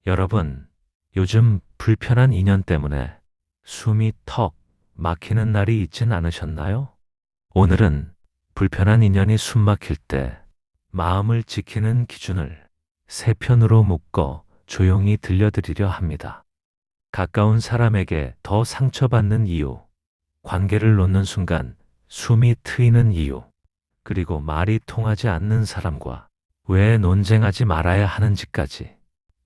여러분, 요즘 불편한 인연 때문에 숨이 턱 막히는 날이 있진 않으셨나요? 오늘은 불편한 인연이 숨 막힐 때 마음을 지키는 기준을 세 편으로 묶어 조용히 들려드리려 합니다. 가까운 사람에게 더 상처받는 이유, 관계를 놓는 순간 숨이 트이는 이유, 그리고 말이 통하지 않는 사람과 왜 논쟁하지 말아야 하는지까지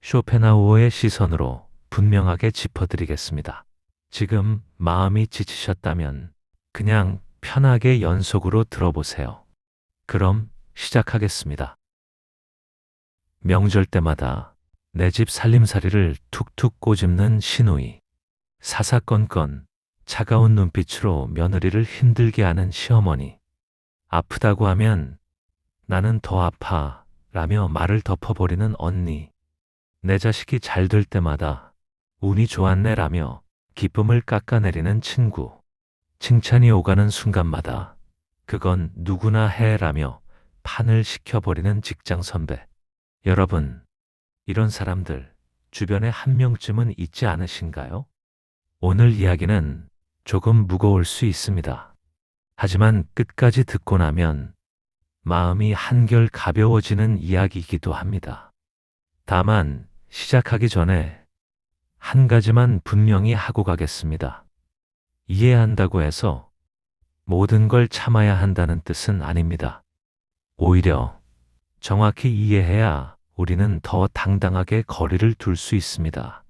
쇼펜하우어의 시선으로 분명하게 짚어드리겠습니다. 지금 마음이 지치셨다면 그냥 편하게 연속으로 들어보세요. 그럼 시작하겠습니다. 명절 때마다 내 집 살림살이를 툭툭 꼬집는 시누이, 사사건건 차가운 눈빛으로 며느리를 힘들게 하는 시어머니, 아프다고 하면 나는 더 아파 라며 말을 덮어버리는 언니, 내 자식이 잘 될 때마다 운이 좋았네 라며 기쁨을 깎아내리는 친구, 칭찬이 오가는 순간마다 그건 누구나 해라며 판을 시켜버리는 직장 선배. 여러분, 이런 사람들 주변에 한 명쯤은 있지 않으신가요? 오늘 이야기는 조금 무거울 수 있습니다. 하지만 끝까지 듣고 나면 마음이 한결 가벼워지는 이야기이기도 합니다. 다만 시작하기 전에 한 가지만 분명히 하고 가겠습니다. 이해한다고 해서 모든 걸 참아야 한다는 뜻은 아닙니다. 오히려 정확히 이해해야 우리는 더 당당하게 거리를 둘 수 있습니다.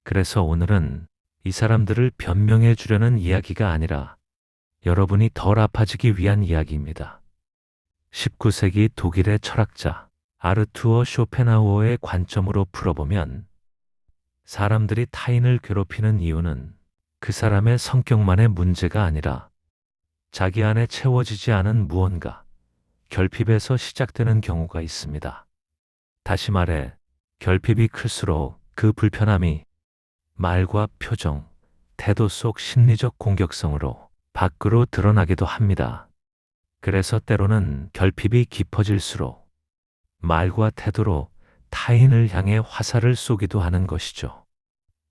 그래서 오늘은 이 사람들을 변명해 주려는 이야기가 아니라 여러분이 덜 아파지기 위한 이야기입니다. 19세기 독일의 철학자 아르투어 쇼펜하우어의 관점으로 풀어보면 사람들이 타인을 괴롭히는 이유는 그 사람의 성격만의 문제가 아니라 자기 안에 채워지지 않은 무언가, 결핍에서 시작되는 경우가 있습니다. 다시 말해, 결핍이 클수록 그 불편함이 말과 표정, 태도 속 심리적 공격성으로 밖으로 드러나기도 합니다. 그래서 때로는 결핍이 깊어질수록 말과 태도로 타인을 향해 화살을 쏘기도 하는 것이죠.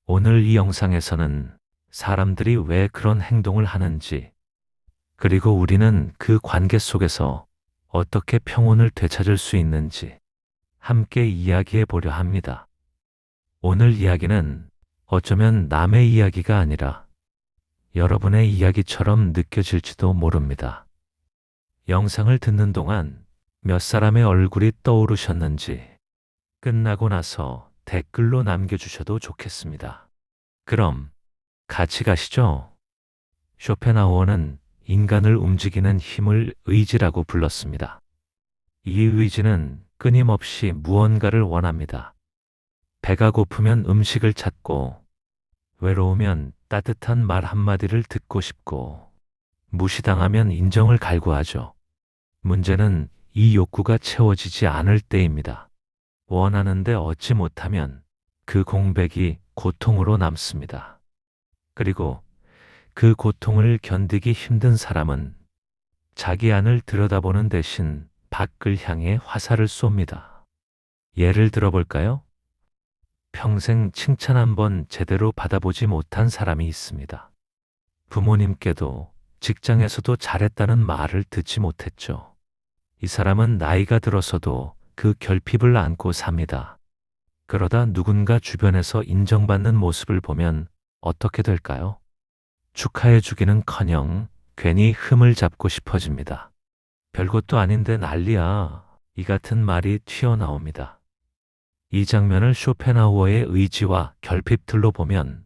오늘 이 영상에서는 사람들이 왜 그런 행동을 하는지, 그리고 우리는 그 관계 속에서 어떻게 평온을 되찾을 수 있는지 함께 이야기해 보려 합니다. 오늘 이야기는 어쩌면 남의 이야기가 아니라 여러분의 이야기처럼 느껴질지도 모릅니다. 영상을 듣는 동안 몇 사람의 얼굴이 떠오르셨는지 끝나고 나서 댓글로 남겨주셔도 좋겠습니다. 그럼 같이 가시죠. 쇼펜하우어는 인간을 움직이는 힘을 의지라고 불렀습니다. 이 의지는 끊임없이 무언가를 원합니다. 배가 고프면 음식을 찾고, 외로우면 따뜻한 말 한마디를 듣고 싶고, 무시당하면 인정을 갈구하죠. 문제는 이 욕구가 채워지지 않을 때입니다. 원하는데 얻지 못하면 그 공백이 고통으로 남습니다. 그리고 그 고통을 견디기 힘든 사람은 자기 안을 들여다보는 대신 밖을 향해 화살을 쏩니다. 예를 들어볼까요? 평생 칭찬 한 번 제대로 받아보지 못한 사람이 있습니다. 부모님께도 직장에서도 잘했다는 말을 듣지 못했죠. 이 사람은 나이가 들어서도 그 결핍을 안고 삽니다. 그러다 누군가 주변에서 인정받는 모습을 보면 어떻게 될까요? 축하해 주기는커녕 괜히 흠을 잡고 싶어집니다. 별것도 아닌데 난리야. 이 같은 말이 튀어나옵니다. 이 장면을 쇼펜하우어의 의지와 결핍들로 보면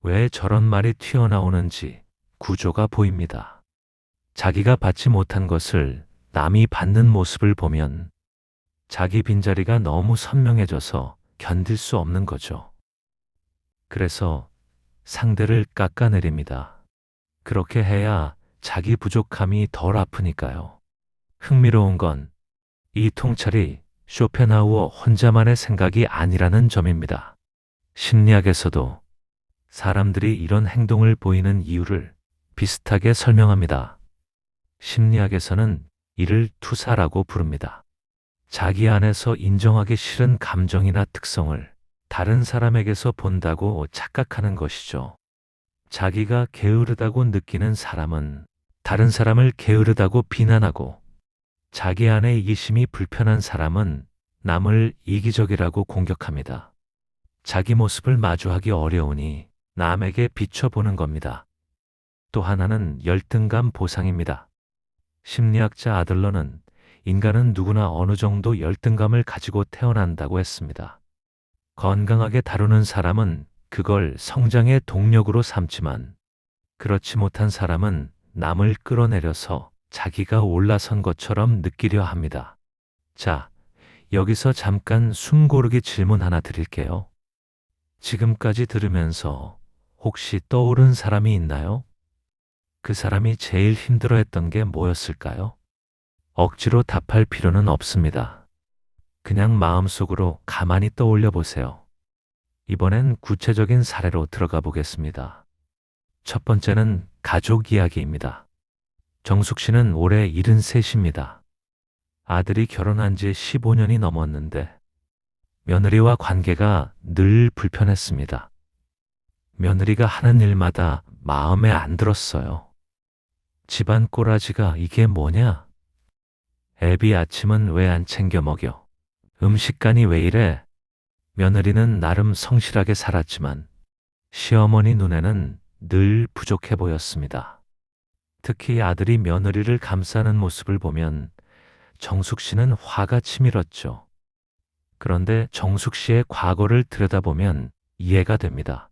왜 저런 말이 튀어나오는지 구조가 보입니다. 자기가 받지 못한 것을 남이 받는 모습을 보면 자기 빈자리가 너무 선명해져서 견딜 수 없는 거죠. 그래서 상대를 깎아내립니다. 그렇게 해야 자기 부족함이 덜 아프니까요. 흥미로운 건 이 통찰이 쇼펜하우어 혼자만의 생각이 아니라는 점입니다. 심리학에서도 사람들이 이런 행동을 보이는 이유를 비슷하게 설명합니다. 심리학에서는 이를 투사라고 부릅니다. 자기 안에서 인정하기 싫은 감정이나 특성을 다른 사람에게서 본다고 착각하는 것이죠. 자기가 게으르다고 느끼는 사람은 다른 사람을 게으르다고 비난하고, 자기 안에 이기심이 불편한 사람은 남을 이기적이라고 공격합니다. 자기 모습을 마주하기 어려우니 남에게 비춰보는 겁니다. 또 하나는 열등감 보상입니다. 심리학자 아들러는 인간은 누구나 어느 정도 열등감을 가지고 태어난다고 했습니다. 건강하게 다루는 사람은 그걸 성장의 동력으로 삼지만, 그렇지 못한 사람은 남을 끌어내려서 자기가 올라선 것처럼 느끼려 합니다. 자, 여기서 잠깐 숨 고르기 질문 하나 드릴게요. 지금까지 들으면서 혹시 떠오른 사람이 있나요? 그 사람이 제일 힘들어했던 게 뭐였을까요? 억지로 답할 필요는 없습니다. 그냥 마음속으로 가만히 떠올려 보세요. 이번엔 구체적인 사례로 들어가 보겠습니다. 첫 번째는 가족 이야기입니다. 정숙 씨는 올해 73입니다. 아들이 결혼한 지 15년이 넘었는데 며느리와 관계가 늘 불편했습니다. 며느리가 하는 일마다 마음에 안 들었어요. 집안 꼬라지가 이게 뭐냐? 애비 아침은 왜 안 챙겨 먹여? 음식간이 왜 이래? 며느리는 나름 성실하게 살았지만 시어머니 눈에는 늘 부족해 보였습니다. 특히 아들이 며느리를 감싸는 모습을 보면 정숙 씨는 화가 치밀었죠. 그런데 정숙 씨의 과거를 들여다보면 이해가 됩니다.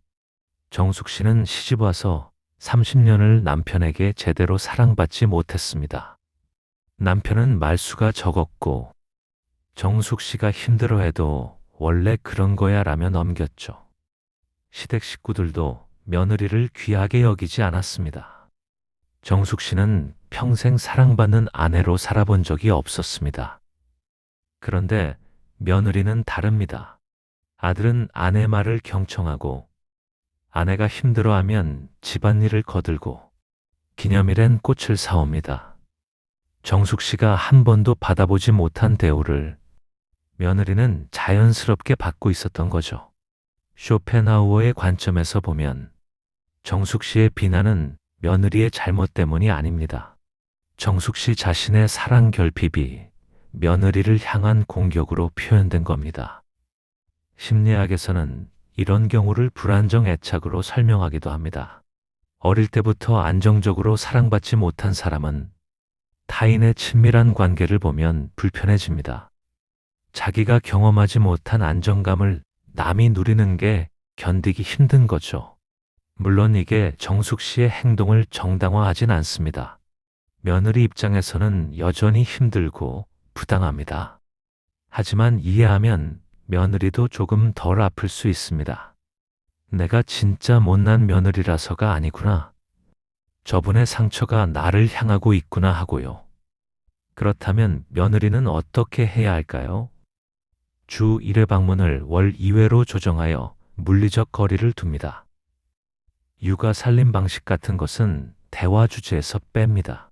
정숙 씨는 시집 와서 30년을 남편에게 제대로 사랑받지 못했습니다. 남편은 말수가 적었고, 정숙 씨가 힘들어해도 원래 그런 거야 라며 넘겼죠. 시댁 식구들도 며느리를 귀하게 여기지 않았습니다. 정숙 씨는 평생 사랑받는 아내로 살아본 적이 없었습니다. 그런데 며느리는 다릅니다. 아들은 아내 말을 경청하고, 아내가 힘들어하면 집안일을 거들고, 기념일엔 꽃을 사옵니다. 정숙 씨가 한 번도 받아보지 못한 대우를 며느리는 자연스럽게 받고 있었던 거죠. 쇼펜하우어의 관점에서 보면 정숙 씨의 비난은 며느리의 잘못 때문이 아닙니다. 정숙 씨 자신의 사랑 결핍이 며느리를 향한 공격으로 표현된 겁니다. 심리학에서는 이런 경우를 불안정 애착으로 설명하기도 합니다. 어릴 때부터 안정적으로 사랑받지 못한 사람은 타인의 친밀한 관계를 보면 불편해집니다. 자기가 경험하지 못한 안정감을 남이 누리는 게 견디기 힘든 거죠. 물론 이게 정숙 씨의 행동을 정당화하진 않습니다. 며느리 입장에서는 여전히 힘들고 부당합니다. 하지만 이해하면 며느리도 조금 덜 아플 수 있습니다. 내가 진짜 못난 며느리라서가 아니구나. 저분의 상처가 나를 향하고 있구나 하고요. 그렇다면 며느리는 어떻게 해야 할까요? 주 1회 방문을 월 2회로 조정하여 물리적 거리를 둡니다. 육아 살림 방식 같은 것은 대화 주제에서 뺍니다.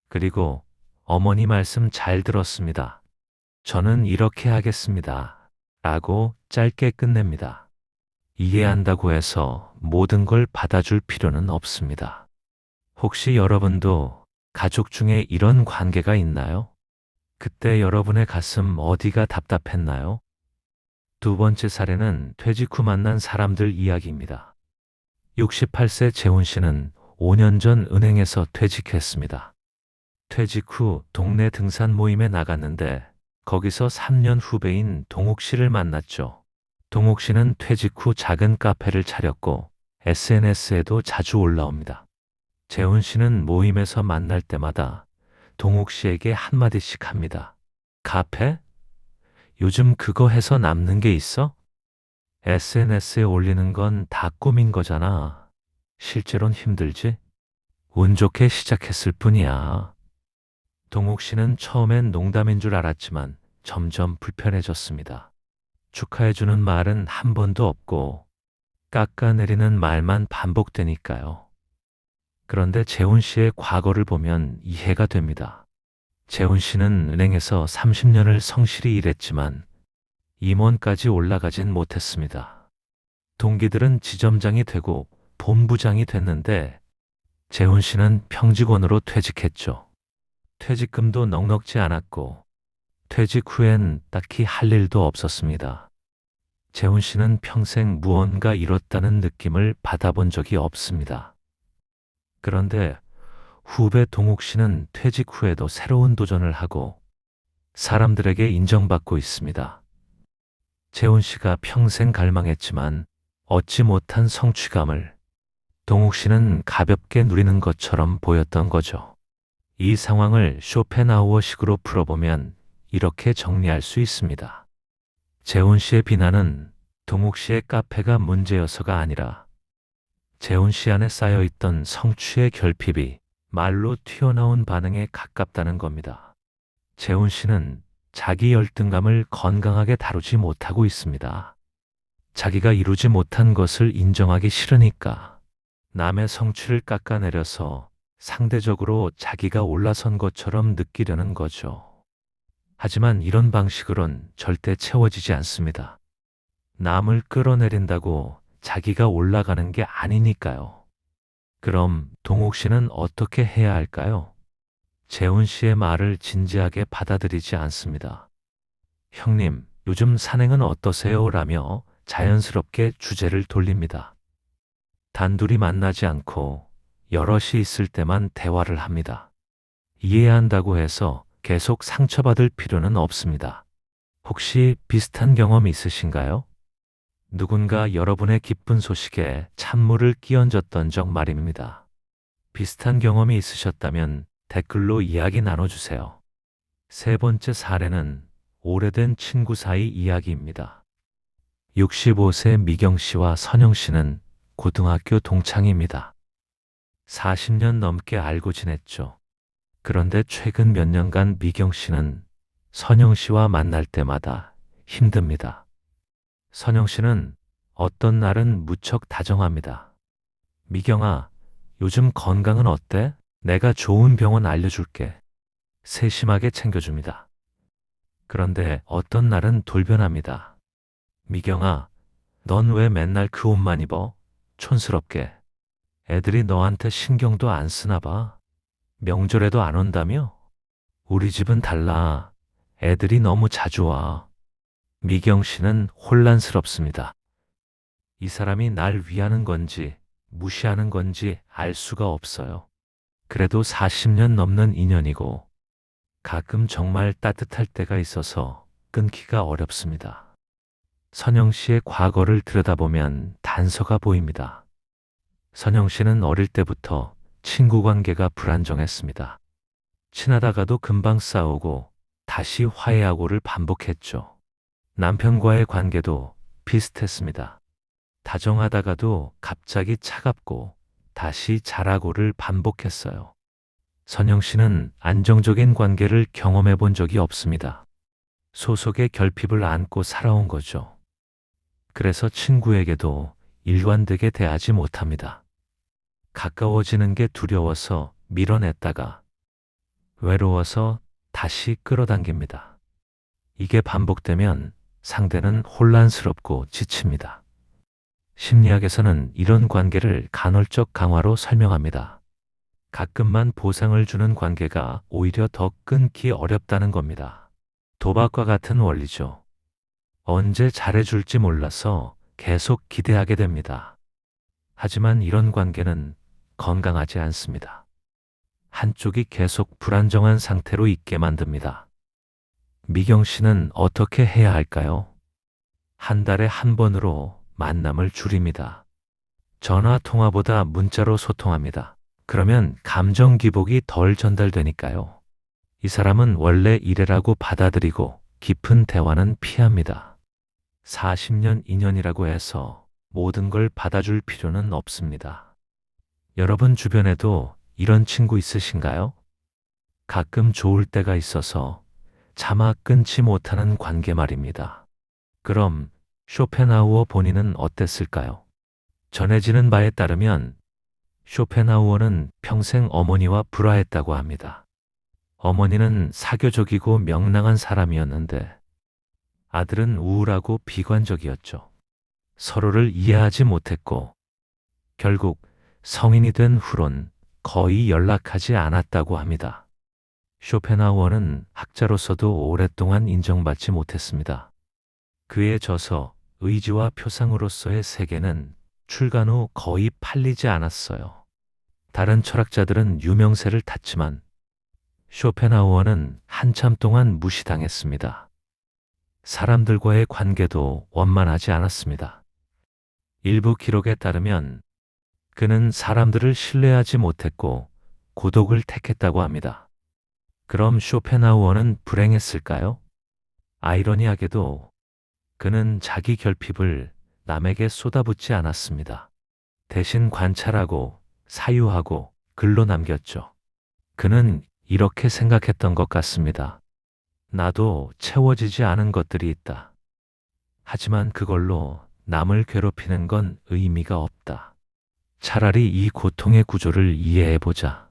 그리고 어머니 말씀 잘 들었습니다. 저는 이렇게 하겠습니다. 라고 짧게 끝냅니다. 이해한다고 해서 모든 걸 받아줄 필요는 없습니다. 혹시 여러분도 가족 중에 이런 관계가 있나요? 그때 여러분의 가슴 어디가 답답했나요? 두 번째 사례는 퇴직 후 만난 사람들 이야기입니다. 68세 재훈 씨는 5년 전 은행에서 퇴직했습니다. 퇴직 후 동네 등산 모임에 나갔는데 거기서 3년 후배인 동욱 씨를 만났죠. 동욱 씨는 퇴직 후 작은 카페를 차렸고 SNS에도 자주 올라옵니다. 재훈 씨는 모임에서 만날 때마다 동욱 씨에게 한마디씩 합니다. 카페? 요즘 그거 해서 남는 게 있어? SNS에 올리는 건 다 꿈인 거잖아. 실제로는 힘들지? 운 좋게 시작했을 뿐이야. 동욱 씨는 처음엔 농담인 줄 알았지만 점점 불편해졌습니다. 축하해주는 말은 한 번도 없고 깎아내리는 말만 반복되니까요. 그런데 재훈 씨의 과거를 보면 이해가 됩니다. 재훈 씨는 은행에서 30년을 성실히 일했지만 임원까지 올라가진 못했습니다. 동기들은 지점장이 되고 본부장이 됐는데 재훈 씨는 평직원으로 퇴직했죠. 퇴직금도 넉넉지 않았고 퇴직 후엔 딱히 할 일도 없었습니다. 재훈 씨는 평생 무언가 이뤘다는 느낌을 받아본 적이 없습니다. 그런데 후배 동욱 씨는 퇴직 후에도 새로운 도전을 하고 사람들에게 인정받고 있습니다. 재훈 씨가 평생 갈망했지만 얻지 못한 성취감을 동욱 씨는 가볍게 누리는 것처럼 보였던 거죠. 이 상황을 쇼펜하우어식으로 풀어보면 이렇게 정리할 수 있습니다. 재훈 씨의 비난은 동욱 씨의 카페가 문제여서가 아니라 재훈 씨 안에 쌓여있던 성취의 결핍이 말로 튀어나온 반응에 가깝다는 겁니다. 재훈 씨는 자기 열등감을 건강하게 다루지 못하고 있습니다. 자기가 이루지 못한 것을 인정하기 싫으니까 남의 성취를 깎아내려서 상대적으로 자기가 올라선 것처럼 느끼려는 거죠. 하지만 이런 방식으론 절대 채워지지 않습니다. 남을 끌어내린다고 자기가 올라가는 게 아니니까요. 그럼 동욱 씨는 어떻게 해야 할까요? 재훈 씨의 말을 진지하게 받아들이지 않습니다. 형님, 요즘 산행은 어떠세요? 라며 자연스럽게 주제를 돌립니다. 단둘이 만나지 않고 여럿이 있을 때만 대화를 합니다. 이해한다고 해서 계속 상처받을 필요는 없습니다. 혹시 비슷한 경험 있으신가요? 누군가 여러분의 기쁜 소식에 찬물을 끼얹었던 적 말입니다. 비슷한 경험이 있으셨다면 댓글로 이야기 나눠주세요. 세 번째 사례는 오래된 친구 사이 이야기입니다. 65세 미경 씨와 선영 씨는 고등학교 동창입니다. 40년 넘게 알고 지냈죠. 그런데 최근 몇 년간 미경 씨는 선영 씨와 만날 때마다 힘듭니다. 선영 씨는 어떤 날은 무척 다정합니다. 미경아, 요즘 건강은 어때? 내가 좋은 병원 알려줄게. 세심하게 챙겨줍니다. 그런데 어떤 날은 돌변합니다. 미경아, 넌 왜 맨날 그 옷만 입어? 촌스럽게. 애들이 너한테 신경도 안 쓰나 봐. 명절에도 안 온다며? 우리 집은 달라. 애들이 너무 자주 와. 미경 씨는 혼란스럽습니다. 이 사람이 날 위하는 건지 무시하는 건지 알 수가 없어요. 그래도 40년 넘는 인연이고 가끔 정말 따뜻할 때가 있어서 끊기가 어렵습니다. 선영 씨의 과거를 들여다보면 단서가 보입니다. 선영 씨는 어릴 때부터 친구 관계가 불안정했습니다. 친하다가도 금방 싸우고 다시 화해하고를 반복했죠. 남편과의 관계도 비슷했습니다. 다정하다가도 갑자기 차갑고 다시 잘하고를 반복했어요. 선영 씨는 안정적인 관계를 경험해 본 적이 없습니다. 소속의 결핍을 안고 살아온 거죠. 그래서 친구에게도 일관되게 대하지 못합니다. 가까워지는 게 두려워서 밀어냈다가 외로워서 다시 끌어당깁니다. 이게 반복되면 상대는 혼란스럽고 지칩니다. 심리학에서는 이런 관계를 간헐적 강화로 설명합니다. 가끔만 보상을 주는 관계가 오히려 더 끊기 어렵다는 겁니다. 도박과 같은 원리죠. 언제 잘해줄지 몰라서 계속 기대하게 됩니다. 하지만 이런 관계는 건강하지 않습니다. 한쪽이 계속 불안정한 상태로 있게 만듭니다. 미경 씨는 어떻게 해야 할까요? 한 달에 한 번으로 만남을 줄입니다. 전화 통화보다 문자로 소통합니다. 그러면 감정 기복이 덜 전달되니까요. 이 사람은 원래 이래라고 받아들이고 깊은 대화는 피합니다. 40년 인연이라고 해서 모든 걸 받아줄 필요는 없습니다. 여러분 주변에도 이런 친구 있으신가요? 가끔 좋을 때가 있어서 차마 끊지 못하는 관계 말입니다. 그럼 쇼펜하우어 본인은 어땠을까요? 전해지는 바에 따르면 쇼펜하우어는 평생 어머니와 불화했다고 합니다. 어머니는 사교적이고 명랑한 사람이었는데 아들은 우울하고 비관적이었죠. 서로를 이해하지 못했고 결국 성인이 된 후론 거의 연락하지 않았다고 합니다. 쇼펜하우어는 학자로서도 오랫동안 인정받지 못했습니다. 그의 저서 의지와 표상으로서의 세계는 출간 후 거의 팔리지 않았어요. 다른 철학자들은 유명세를 탔지만 쇼펜하우어는 한참 동안 무시당했습니다. 사람들과의 관계도 원만하지 않았습니다. 일부 기록에 따르면 그는 사람들을 신뢰하지 못했고 고독을 택했다고 합니다. 그럼 쇼펜하우어는 불행했을까요? 아이러니하게도 그는 자기 결핍을 남에게 쏟아붓지 않았습니다. 대신 관찰하고 사유하고 글로 남겼죠. 그는 이렇게 생각했던 것 같습니다. 나도 채워지지 않은 것들이 있다. 하지만 그걸로 남을 괴롭히는 건 의미가 없다. 차라리 이 고통의 구조를 이해해보자.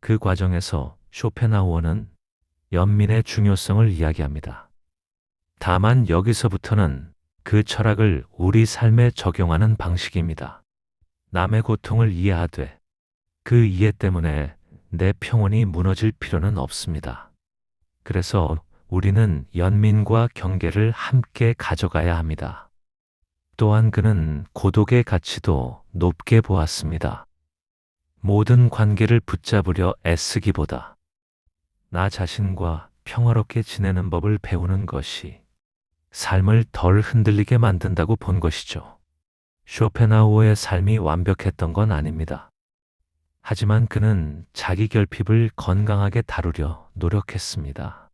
그 과정에서 쇼펜하우어는 연민의 중요성을 이야기합니다. 다만 여기서부터는 그 철학을 우리 삶에 적용하는 방식입니다. 남의 고통을 이해하되 그 이해 때문에 내 평온이 무너질 필요는 없습니다. 그래서 우리는 연민과 경계를 함께 가져가야 합니다. 또한 그는 고독의 가치도 높게 보았습니다. 모든 관계를 붙잡으려 애쓰기보다 나 자신과 평화롭게 지내는 법을 배우는 것이 삶을 덜 흔들리게 만든다고 본 것이죠. 쇼펜하우어의 삶이 완벽했던 건 아닙니다. 하지만 그는 자기 결핍을 건강하게 다루려 노력했습니다.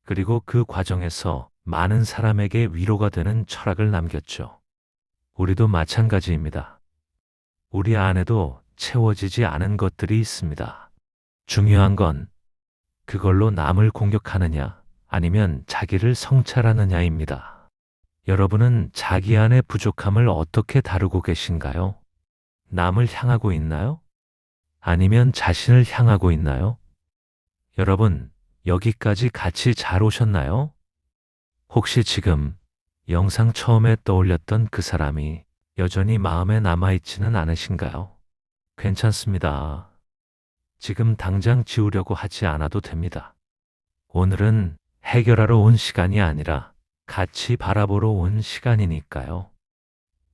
그리고 그 과정에서 많은 사람에게 위로가 되는 철학을 남겼죠. 우리도 마찬가지입니다. 우리 안에도 채워지지 않은 것들이 있습니다. 중요한 건 그걸로 남을 공격하느냐 아니면 자기를 성찰하느냐입니다. 여러분은 자기 안의 부족함을 어떻게 다루고 계신가요? 남을 향하고 있나요? 아니면 자신을 향하고 있나요? 여러분, 여기까지 같이 잘 오셨나요? 혹시 지금 영상 처음에 떠올렸던 그 사람이 여전히 마음에 남아있지는 않으신가요? 괜찮습니다. 지금 당장 지우려고 하지 않아도 됩니다. 오늘은 해결하러 온 시간이 아니라 같이 바라보러 온 시간이니까요.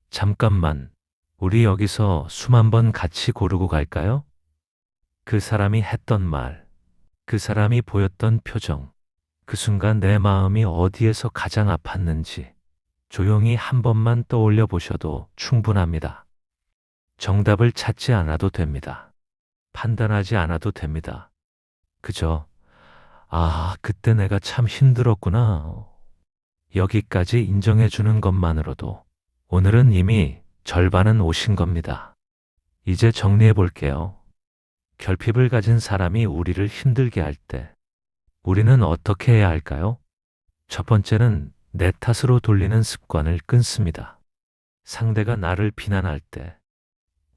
잠깐만, 우리 여기서 숨 한번 같이 고르고 갈까요? 그 사람이 했던 말, 그 사람이 보였던 표정, 그 순간 내 마음이 어디에서 가장 아팠는지 조용히 한 번만 떠올려 보셔도 충분합니다. 정답을 찾지 않아도 됩니다. 판단하지 않아도 됩니다. 그저, 그때 내가 참 힘들었구나. 여기까지 인정해 주는 것만으로도 오늘은 이미 절반은 오신 겁니다. 이제 정리해 볼게요. 결핍을 가진 사람이 우리를 힘들게 할 때 우리는 어떻게 해야 할까요? 첫 번째는 내 탓으로 돌리는 습관을 끊습니다. 상대가 나를 비난할 때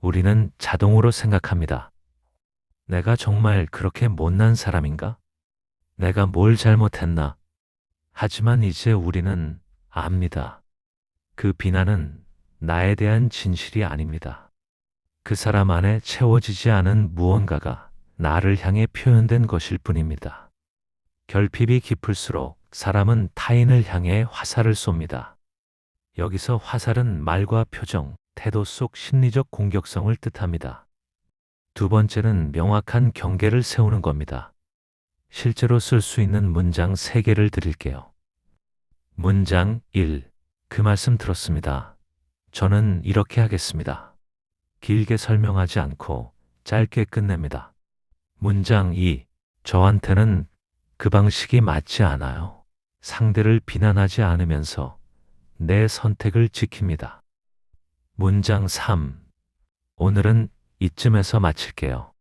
우리는 자동으로 생각합니다. 내가 정말 그렇게 못난 사람인가? 내가 뭘 잘못했나? 하지만 이제 우리는 압니다. 그 비난은 나에 대한 진실이 아닙니다. 그 사람 안에 채워지지 않은 무언가가 나를 향해 표현된 것일 뿐입니다. 결핍이 깊을수록 사람은 타인을 향해 화살을 쏩니다. 여기서 화살은 말과 표정, 태도 속 심리적 공격성을 뜻합니다. 두 번째는 명확한 경계를 세우는 겁니다. 실제로 쓸 수 있는 문장 3개를 드릴게요. 문장 1. 그 말씀 들었습니다. 저는 이렇게 하겠습니다. 길게 설명하지 않고 짧게 끝냅니다. 문장 2. 저한테는 그 방식이 맞지 않아요. 상대를 비난하지 않으면서 내 선택을 지킵니다. 문장 3. 오늘은 이쯤에서 마칠게요.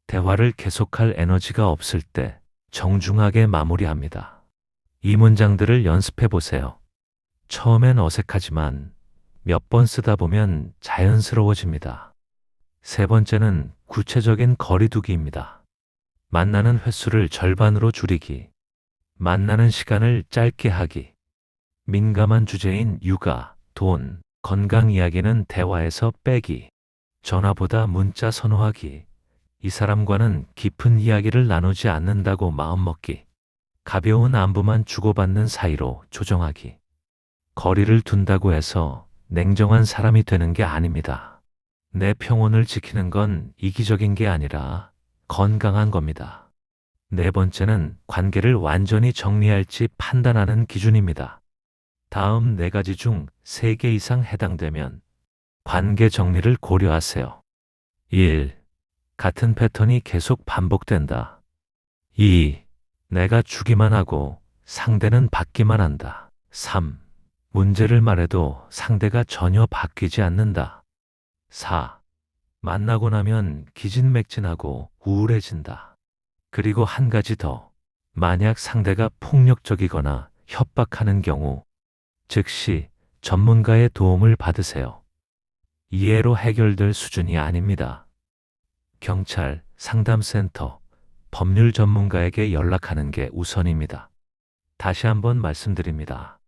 대화를 계속할 에너지가 없을 때 정중하게 마무리합니다. 이 문장들을 연습해 보세요. 처음엔 어색하지만 몇 번 쓰다 보면 자연스러워집니다. 세 번째는 구체적인 거리두기입니다. 만나는 횟수를 절반으로 줄이기. 만나는 시간을 짧게 하기. 민감한 주제인 육아, 돈, 건강 이야기는 대화에서 빼기. 전화보다 문자 선호하기. 이 사람과는 깊은 이야기를 나누지 않는다고 마음먹기. 가벼운 안부만 주고받는 사이로 조정하기. 거리를 둔다고 해서 냉정한 사람이 되는 게 아닙니다. 내 평온을 지키는 건 이기적인 게 아니라 건강한 겁니다. 네 번째는 관계를 완전히 정리할지 판단하는 기준입니다. 다음 네 가지 중 세 개 이상 해당되면 관계 정리를 고려하세요. 1. 같은 패턴이 계속 반복된다. 2. 내가 주기만 하고 상대는 받기만 한다. 3. 문제를 말해도 상대가 전혀 바뀌지 않는다. 4. 만나고 나면 기진맥진하고 우울해진다. 그리고 한 가지 더. 만약 상대가 폭력적이거나 협박하는 경우 즉시 전문가의 도움을 받으세요. 이해로 해결될 수준이 아닙니다. 경찰, 상담센터, 법률 전문가에게 연락하는 게 우선입니다. 다시 한번 말씀드립니다.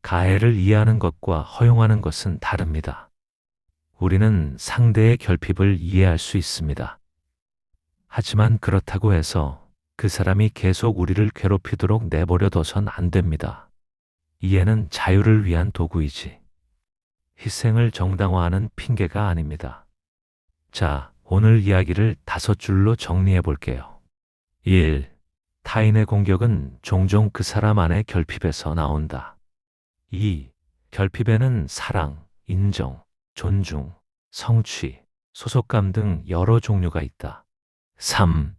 가해를 이해하는 것과 허용하는 것은 다릅니다. 우리는 상대의 결핍을 이해할 수 있습니다. 하지만 그렇다고 해서 그 사람이 계속 우리를 괴롭히도록 내버려 둬선 안 됩니다. 이해는 자유를 위한 도구이지 희생을 정당화하는 핑계가 아닙니다. 자, 오늘 이야기를 5줄로 정리해 볼게요. 1. 타인의 공격은 종종 그 사람 안의 결핍에서 나온다. 2. 결핍에는 사랑, 인정, 존중, 성취, 소속감 등 여러 종류가 있다. 3.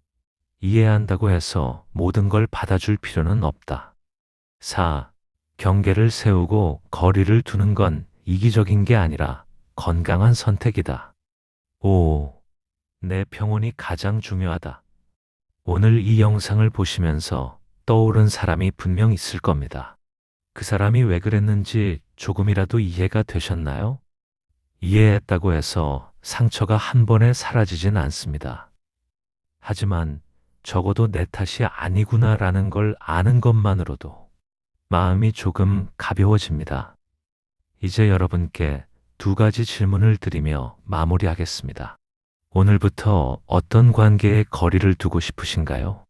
이해한다고 해서 모든 걸 받아줄 필요는 없다. 4. 경계를 세우고 거리를 두는 건 이기적인 게 아니라 건강한 선택이다. 5. 내 평온이 가장 중요하다. 오늘 이 영상을 보시면서 떠오른 사람이 분명 있을 겁니다. 그 사람이 왜 그랬는지 조금이라도 이해가 되셨나요? 이해했다고 해서 상처가 한 번에 사라지진 않습니다. 하지만 적어도 내 탓이 아니구나라는 걸 아는 것만으로도 마음이 조금 가벼워집니다. 이제 여러분께 2가지 질문을 드리며 마무리하겠습니다. 오늘부터 어떤 관계에 거리를 두고 싶으신가요?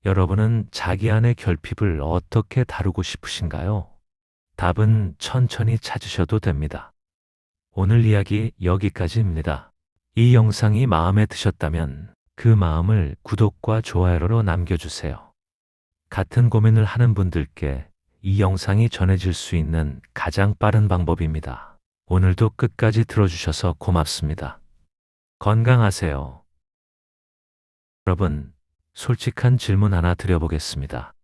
여러분은 자기 안의 결핍을 어떻게 다루고 싶으신가요? 답은 천천히 찾으셔도 됩니다. 오늘 이야기 여기까지입니다. 이 영상이 마음에 드셨다면 그 마음을 구독과 좋아요로 남겨주세요. 같은 고민을 하는 분들께 이 영상이 전해질 수 있는 가장 빠른 방법입니다. 오늘도 끝까지 들어주셔서 고맙습니다. 건강하세요. 여러분, 솔직한 질문 하나 드려보겠습니다.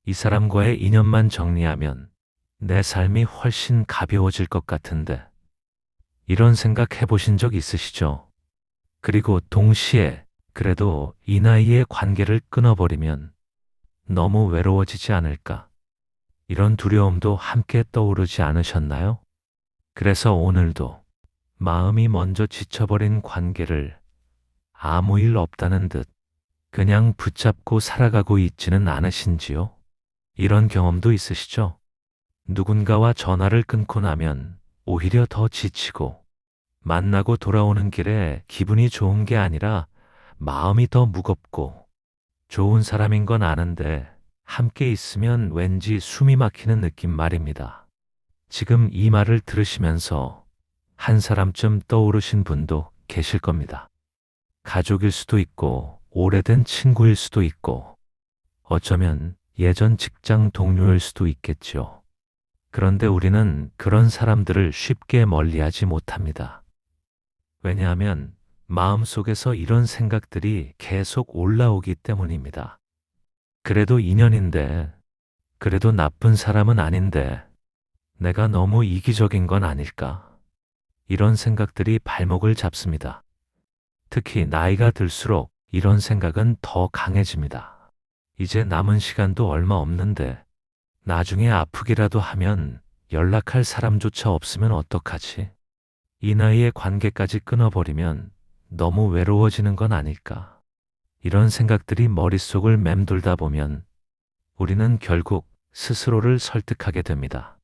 이 사람과의 인연만 정리하면 내 삶이 훨씬 가벼워질 것 같은데, 이런 생각 해보신 적 있으시죠? 그리고 동시에 그래도 이 나이에 관계를 끊어버리면 너무 외로워지지 않을까? 이런 두려움도 함께 떠오르지 않으셨나요? 그래서 오늘도 마음이 먼저 지쳐버린 관계를 아무 일 없다는 듯 그냥 붙잡고 살아가고 있지는 않으신지요? 이런 경험도 있으시죠? 누군가와 전화를 끊고 나면 오히려 더 지치고 만나고 돌아오는 길에 기분이 좋은 게 아니라 마음이 더 무겁고 좋은 사람인 건 아는데 함께 있으면 왠지 숨이 막히는 느낌 말입니다. 지금 이 말을 들으시면서 한 사람쯤 떠오르신 분도 계실 겁니다. 가족일 수도 있고 오래된 친구일 수도 있고 어쩌면 예전 직장 동료일 수도 있겠죠. 그런데 우리는 그런 사람들을 쉽게 멀리하지 못합니다. 왜냐하면 마음속에서 이런 생각들이 계속 올라오기 때문입니다. 그래도 인연인데, 그래도 나쁜 사람은 아닌데, 내가 너무 이기적인 건 아닐까? 이런 생각들이 발목을 잡습니다. 특히 나이가 들수록 이런 생각은 더 강해집니다. 이제 남은 시간도 얼마 없는데, 나중에 아프기라도 하면 연락할 사람조차 없으면 어떡하지? 이 나이에 관계까지 끊어버리면 너무 외로워지는 건 아닐까? 이런 생각들이 머릿속을 맴돌다 보면 우리는 결국 스스로를 설득하게 됩니다.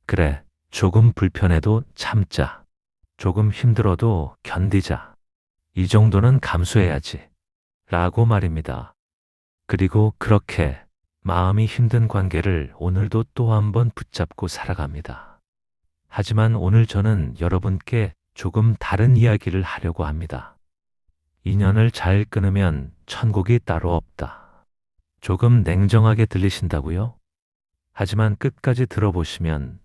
그래, 조금 불편해도 참자. 조금 힘들어도 견디자. 이 정도는 감수해야지. 라고 말입니다. 그리고 그렇게 마음이 힘든 관계를 오늘도 또 한 번 붙잡고 살아갑니다. 하지만 오늘 저는 여러분께 조금 다른 이야기를 하려고 합니다. 인연을 잘 끊으면 천국이 따로 없다. 조금 냉정하게 들리신다고요? 하지만 끝까지 들어보시면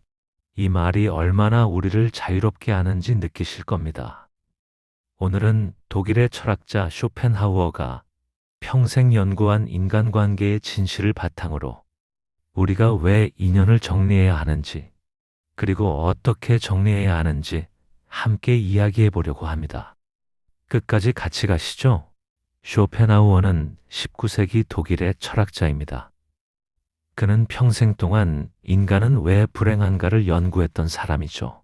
이 말이 얼마나 우리를 자유롭게 하는지 느끼실 겁니다. 오늘은 독일의 철학자 쇼펜하우어가 평생 연구한 인간관계의 진실을 바탕으로 우리가 왜 인연을 정리해야 하는지, 그리고 어떻게 정리해야 하는지 함께 이야기해 보려고 합니다. 끝까지 같이 가시죠. 쇼펜하우어는 19세기 독일의 철학자입니다. 그는 평생 동안 인간은 왜 불행한가를 연구했던 사람이죠.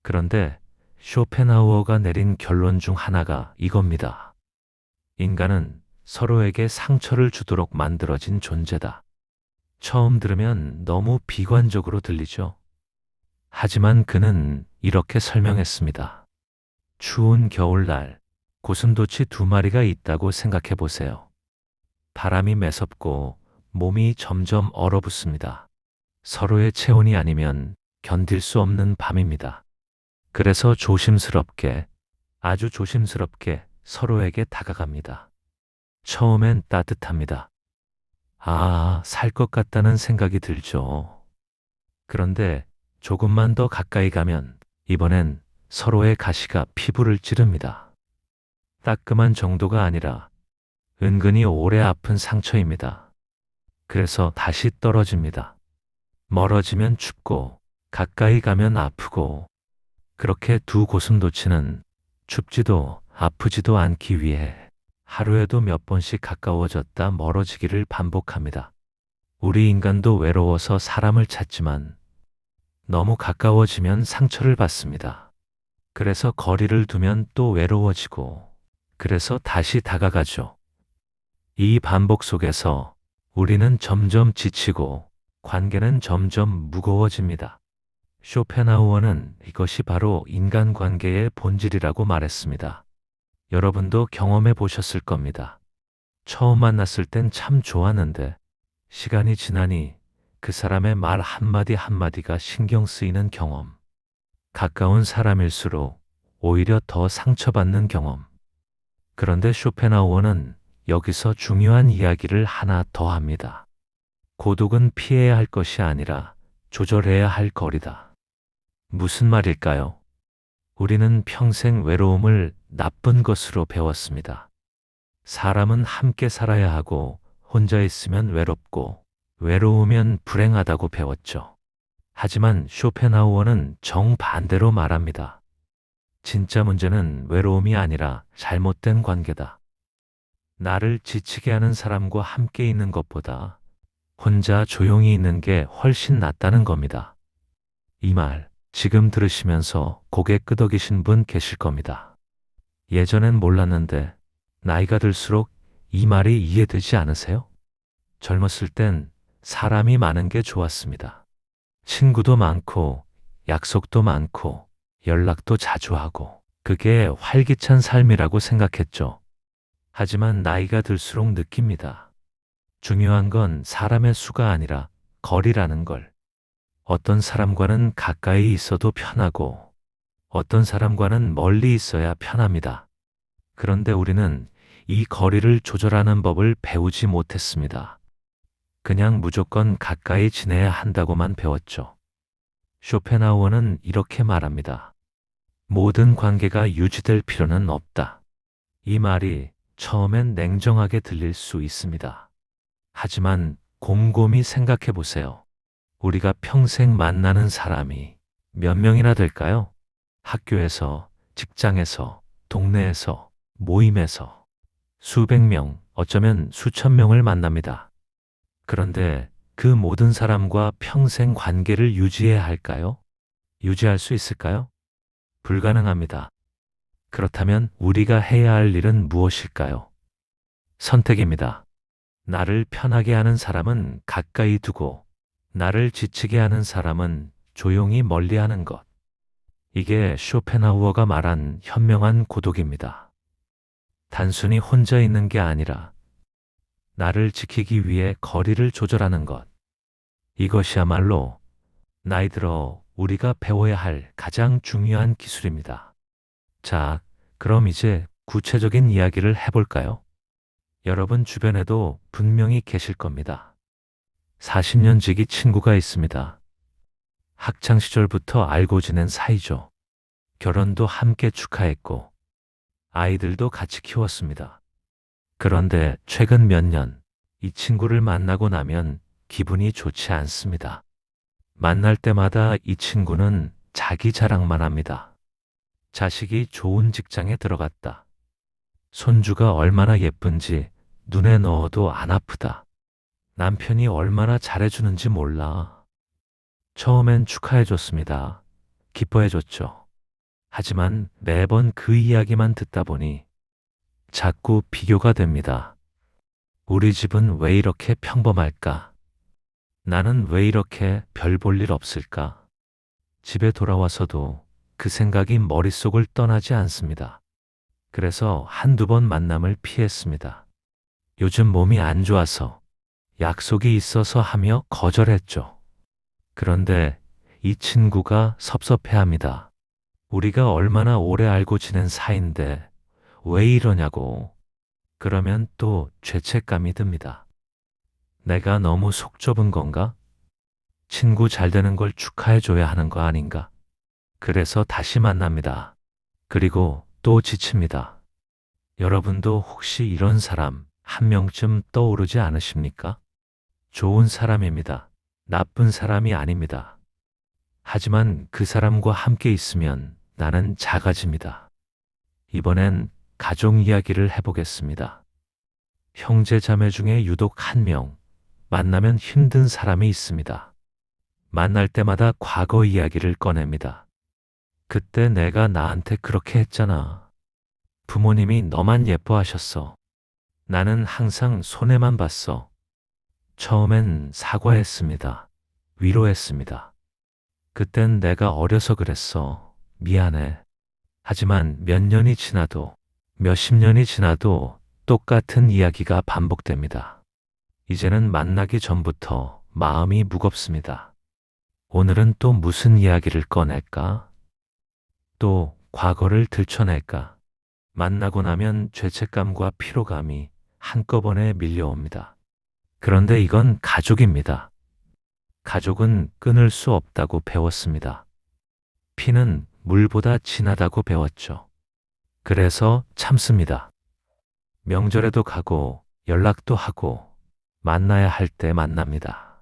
그런데 쇼펜하우어가 내린 결론 중 하나가 이겁니다. 인간은 서로에게 상처를 주도록 만들어진 존재다. 처음 들으면 너무 비관적으로 들리죠. 하지만 그는 이렇게 설명했습니다. 추운 겨울날, 고슴도치 2마리가 있다고 생각해 보세요. 바람이 매섭고 몸이 점점 얼어붙습니다. 서로의 체온이 아니면 견딜 수 없는 밤입니다. 그래서 조심스럽게, 아주 조심스럽게 서로에게 다가갑니다. 처음엔 따뜻합니다. 살 것 같다는 생각이 들죠. 그런데 조금만 더 가까이 가면 이번엔 서로의 가시가 피부를 찌릅니다. 따끔한 정도가 아니라 은근히 오래 아픈 상처입니다. 그래서 다시 떨어집니다. 멀어지면 춥고 가까이 가면 아프고, 그렇게 두 고슴도치는 춥지도 아프지도 않기 위해 하루에도 몇 번씩 가까워졌다 멀어지기를 반복합니다. 우리 인간도 외로워서 사람을 찾지만 너무 가까워지면 상처를 받습니다. 그래서 거리를 두면 또 외로워지고, 그래서 다시 다가가죠. 이 반복 속에서 우리는 점점 지치고 관계는 점점 무거워집니다. 쇼펜하우어는 이것이 바로 인간관계의 본질이라고 말했습니다. 여러분도 경험해 보셨을 겁니다. 처음 만났을 땐 참 좋았는데 시간이 지나니 그 사람의 말 한마디 한마디가 신경 쓰이는 경험. 가까운 사람일수록 오히려 더 상처받는 경험. 그런데 쇼펜하우어는 여기서 중요한 이야기를 하나 더 합니다. 고독은 피해야 할 것이 아니라 조절해야 할 거리다. 무슨 말일까요? 우리는 평생 외로움을 나쁜 것으로 배웠습니다. 사람은 함께 살아야 하고 혼자 있으면 외롭고 외로우면 불행하다고 배웠죠. 하지만 쇼펜하우어는 정반대로 말합니다. 진짜 문제는 외로움이 아니라 잘못된 관계다. 나를 지치게 하는 사람과 함께 있는 것보다 혼자 조용히 있는 게 훨씬 낫다는 겁니다. 이 말 지금 들으시면서 고개 끄덕이신 분 계실 겁니다. 예전엔 몰랐는데 나이가 들수록 이 말이 이해되지 않으세요? 젊었을 땐 사람이 많은 게 좋았습니다. 친구도 많고 약속도 많고 연락도 자주 하고, 그게 활기찬 삶이라고 생각했죠. 하지만 나이가 들수록 느낍니다. 중요한 건 사람의 수가 아니라 거리라는 걸. 어떤 사람과는 가까이 있어도 편하고 어떤 사람과는 멀리 있어야 편합니다. 그런데 우리는 이 거리를 조절하는 법을 배우지 못했습니다. 그냥 무조건 가까이 지내야 한다고만 배웠죠. 쇼펜하우어는 이렇게 말합니다. 모든 관계가 유지될 필요는 없다. 이 말이 처음엔 냉정하게 들릴 수 있습니다. 하지만 곰곰이 생각해 보세요. 우리가 평생 만나는 사람이 몇 명이나 될까요? 학교에서, 직장에서, 동네에서, 모임에서 수백 명, 어쩌면 수천 명을 만납니다. 그런데 그 모든 사람과 평생 관계를 유지해야 할까요? 유지할 수 있을까요? 불가능합니다. 그렇다면 우리가 해야 할 일은 무엇일까요? 선택입니다. 나를 편하게 하는 사람은 가까이 두고 나를 지치게 하는 사람은 조용히 멀리하는 것. 이게 쇼펜하우어가 말한 현명한 고독입니다. 단순히 혼자 있는 게 아니라 나를 지키기 위해 거리를 조절하는 것. 이것이야말로 나이 들어 우리가 배워야 할 가장 중요한 기술입니다. 자, 그럼 이제 구체적인 이야기를 해볼까요? 여러분 주변에도 분명히 계실 겁니다. 40년 지기 친구가 있습니다. 학창 시절부터 알고 지낸 사이죠. 결혼도 함께 축하했고, 아이들도 같이 키웠습니다. 그런데 최근 몇 년, 이 친구를 만나고 나면 기분이 좋지 않습니다. 만날 때마다 이 친구는 자기 자랑만 합니다. 자식이 좋은 직장에 들어갔다. 손주가 얼마나 예쁜지 눈에 넣어도 안 아프다. 남편이 얼마나 잘해주는지 몰라. 처음엔 축하해줬습니다. 기뻐해줬죠. 하지만 매번 그 이야기만 듣다 보니 자꾸 비교가 됩니다. 우리 집은 왜 이렇게 평범할까? 나는 왜 이렇게 별 볼 일 없을까? 집에 돌아와서도 그 생각이 머릿속을 떠나지 않습니다. 그래서 한두 번 만남을 피했습니다. 요즘 몸이 안 좋아서, 약속이 있어서 하며 거절했죠. 그런데 이 친구가 섭섭해합니다. 우리가 얼마나 오래 알고 지낸 사이인데 왜 이러냐고. 그러면 또 죄책감이 듭니다. 내가 너무 속 좁은 건가? 친구 잘 되는 걸 축하해줘야 하는 거 아닌가? 그래서 다시 만납니다. 그리고 또 지칩니다. 여러분도 혹시 이런 사람 한 명쯤 떠오르지 않으십니까? 좋은 사람입니다. 나쁜 사람이 아닙니다. 하지만 그 사람과 함께 있으면 나는 작아집니다. 이번엔 가족 이야기를 해보겠습니다. 형제 자매 중에 유독 한 명, 만나면 힘든 사람이 있습니다. 만날 때마다 과거 이야기를 꺼냅니다. 그때 내가 나한테 그렇게 했잖아. 부모님이 너만 예뻐하셨어. 나는 항상 손해만 봤어. 처음엔 사과했습니다. 위로했습니다. 그땐 내가 어려서 그랬어. 미안해. 하지만 몇 년이 지나도, 몇십 년이 지나도 똑같은 이야기가 반복됩니다. 이제는 만나기 전부터 마음이 무겁습니다. 오늘은 또 무슨 이야기를 꺼낼까? 또 과거를 들춰낼까? 만나고 나면 죄책감과 피로감이 한꺼번에 밀려옵니다. 그런데 이건 가족입니다. 가족은 끊을 수 없다고 배웠습니다. 피는 물보다 진하다고 배웠죠. 그래서 참습니다. 명절에도 가고 연락도 하고 만나야 할 때 만납니다.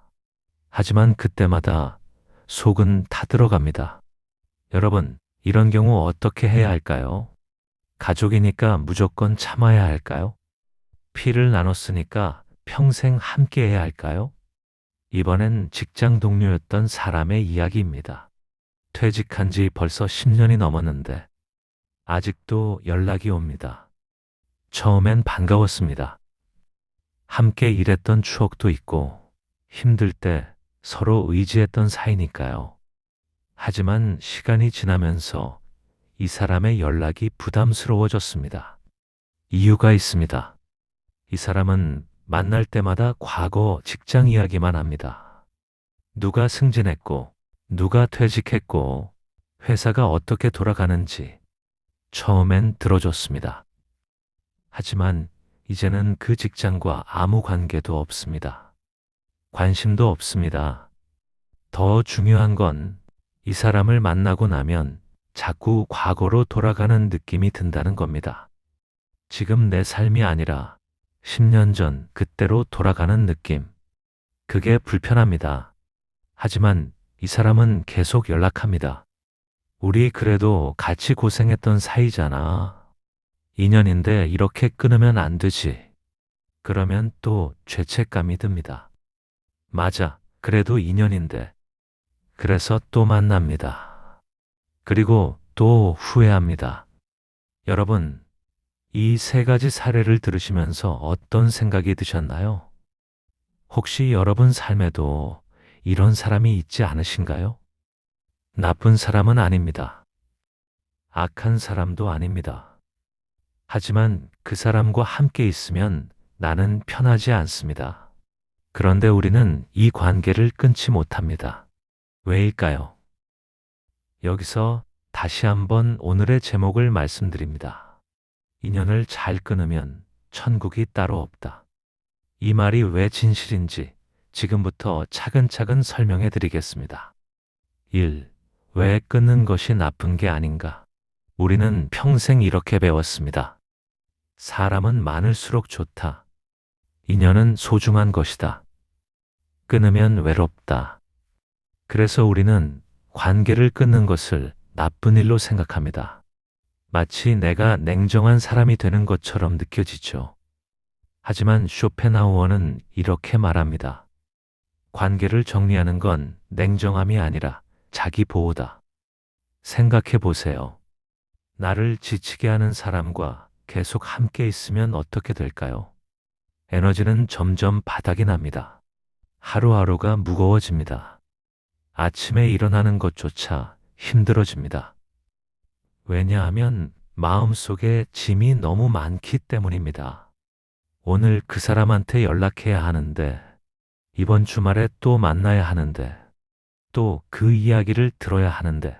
하지만 그때마다 속은 타들어갑니다. 여러분, 이런 경우 어떻게 해야 할까요? 가족이니까 무조건 참아야 할까요? 피를 나눴으니까 평생 함께 해야 할까요? 이번엔 직장 동료였던 사람의 이야기입니다. 퇴직한 지 벌써 10년이 넘었는데 아직도 연락이 옵니다. 처음엔 반가웠습니다. 함께 일했던 추억도 있고 힘들 때 서로 의지했던 사이니까요. 하지만 시간이 지나면서 이 사람의 연락이 부담스러워졌습니다. 이유가 있습니다. 이 사람은 만날 때마다 과거 직장 이야기만 합니다. 누가 승진했고, 누가 퇴직했고, 회사가 어떻게 돌아가는지 처음엔 들어줬습니다. 하지만 이제는 그 직장과 아무 관계도 없습니다. 관심도 없습니다. 더 중요한 건 이 사람을 만나고 나면 자꾸 과거로 돌아가는 느낌이 든다는 겁니다. 지금 내 삶이 아니라 10년 전 그때로 돌아가는 느낌. 그게 불편합니다. 하지만 이 사람은 계속 연락합니다. 우리 그래도 같이 고생했던 사이잖아. 인연인데 이렇게 끊으면 안 되지. 그러면 또 죄책감이 듭니다. 맞아, 그래도 인연인데. 그래서 또 만납니다. 그리고 또 후회합니다. 여러분, 이 세 가지 사례를 들으시면서 어떤 생각이 드셨나요? 혹시 여러분 삶에도 이런 사람이 있지 않으신가요? 나쁜 사람은 아닙니다. 악한 사람도 아닙니다. 하지만 그 사람과 함께 있으면 나는 편하지 않습니다. 그런데 우리는 이 관계를 끊지 못합니다. 왜일까요? 여기서 다시 한번 오늘의 제목을 말씀드립니다. 인연을 잘 끊으면 천국이 따로 없다. 이 말이 왜 진실인지 지금부터 차근차근 설명해 드리겠습니다. 1. 왜 끊는 것이 나쁜 게 아닌가? 우리는 평생 이렇게 배웠습니다. 사람은 많을수록 좋다. 인연은 소중한 것이다. 끊으면 외롭다. 그래서 우리는 관계를 끊는 것을 나쁜 일로 생각합니다. 마치 내가 냉정한 사람이 되는 것처럼 느껴지죠. 하지만 쇼펜하우어는 이렇게 말합니다. 관계를 정리하는 건 냉정함이 아니라 자기 보호다. 생각해 보세요. 나를 지치게 하는 사람과 계속 함께 있으면 어떻게 될까요? 에너지는 점점 바닥이 납니다. 하루하루가 무거워집니다. 아침에 일어나는 것조차 힘들어집니다. 왜냐하면 마음속에 짐이 너무 많기 때문입니다. 오늘 그 사람한테 연락해야 하는데, 이번 주말에 또 만나야 하는데, 또 그 이야기를 들어야 하는데,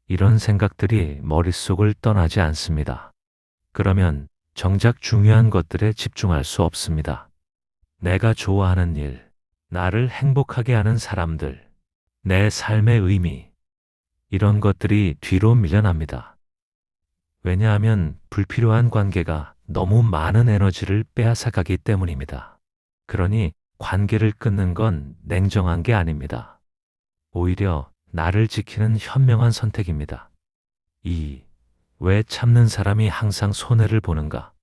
이런 생각들이 머릿속을 떠나지 않습니다. 그러면 정작 중요한 것들에 집중할 수 없습니다. 내가 좋아하는 일, 나를 행복하게 하는 사람들, 내 삶의 의미, 이런 것들이 뒤로 밀려납니다. 왜냐하면 불필요한 관계가 너무 많은 에너지를 빼앗아가기 때문입니다. 그러니 관계를 끊는 건 냉정한 게 아닙니다. 오히려 나를 지키는 현명한 선택입니다. 2. 왜 참는 사람이 항상 손해를 보는가?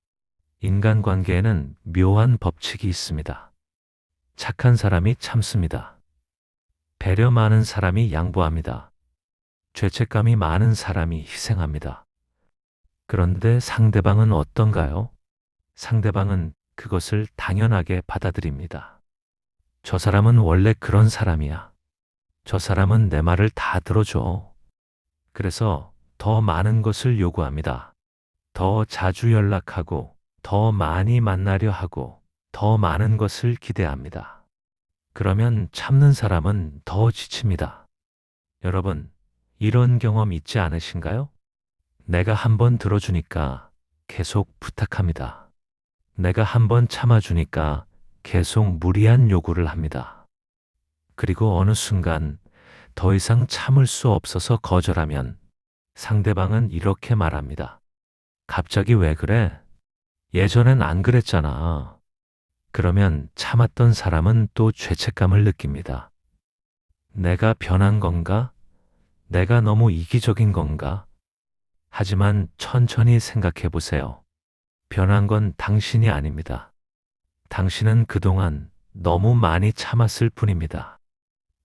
인간관계에는 묘한 법칙이 있습니다. 착한 사람이 참습니다. 배려 많은 사람이 양보합니다. 죄책감이 많은 사람이 희생합니다. 그런데 상대방은 어떤가요? 상대방은 그것을 당연하게 받아들입니다. 저 사람은 원래 그런 사람이야. 저 사람은 내 말을 다 들어줘. 그래서 더 많은 것을 요구합니다. 더 자주 연락하고, 더 많이 만나려 하고, 더 많은 것을 기대합니다. 그러면 참는 사람은 더 지칩니다. 여러분, 이런 경험 있지 않으신가요? 내가 한번 들어주니까 계속 부탁합니다. 내가 한번 참아주니까 계속 무리한 요구를 합니다. 그리고 어느 순간 더 이상 참을 수 없어서 거절하면 상대방은 이렇게 말합니다. 갑자기 왜 그래? 예전엔 안 그랬잖아. 그러면 참았던 사람은 또 죄책감을 느낍니다. 내가 변한 건가? 내가 너무 이기적인 건가? 하지만 천천히 생각해 보세요. 변한 건 당신이 아닙니다. 당신은 그동안 너무 많이 참았을 뿐입니다.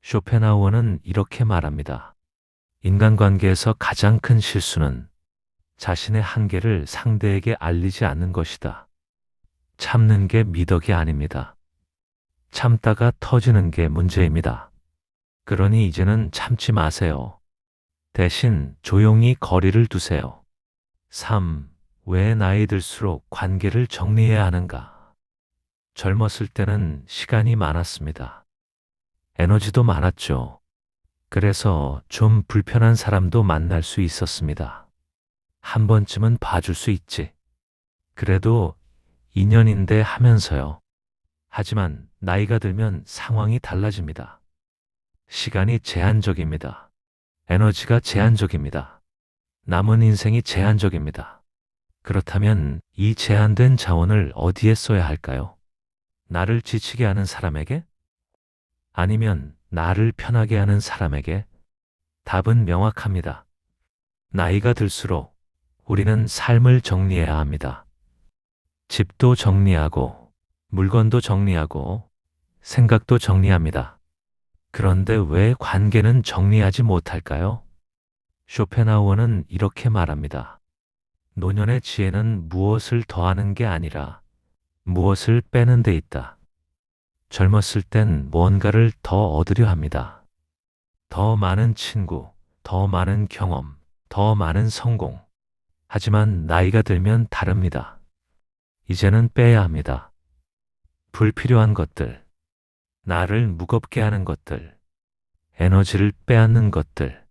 쇼펜하우어는 이렇게 말합니다. 인간관계에서 가장 큰 실수는 자신의 한계를 상대에게 알리지 않는 것이다. 참는 게 미덕이 아닙니다. 참다가 터지는 게 문제입니다. 그러니 이제는 참지 마세요. 대신 조용히 거리를 두세요. 3. 왜 나이 들수록 관계를 정리해야 하는가? 젊었을 때는 시간이 많았습니다. 에너지도 많았죠. 그래서 좀 불편한 사람도 만날 수 있었습니다. 한 번쯤은 봐줄 수 있지. 그래도 인연인데 하면서요. 하지만 나이가 들면 상황이 달라집니다. 시간이 제한적입니다. 에너지가 제한적입니다. 남은 인생이 제한적입니다. 그렇다면 이 제한된 자원을 어디에 써야 할까요? 나를 지치게 하는 사람에게? 아니면 나를 편하게 하는 사람에게? 답은 명확합니다. 나이가 들수록 우리는 삶을 정리해야 합니다. 집도 정리하고, 물건도 정리하고, 생각도 정리합니다. 그런데 왜 관계는 정리하지 못할까요? 쇼펜하우어는 이렇게 말합니다. 노년의 지혜는 무엇을 더하는 게 아니라 무엇을 빼는 데 있다. 젊었을 땐 뭔가를 더 얻으려 합니다. 더 많은 친구, 더 많은 경험, 더 많은 성공. 하지만 나이가 들면 다릅니다. 이제는 빼야 합니다. 불필요한 것들, 나를 무겁게 하는 것들, 에너지를 빼앗는 것들,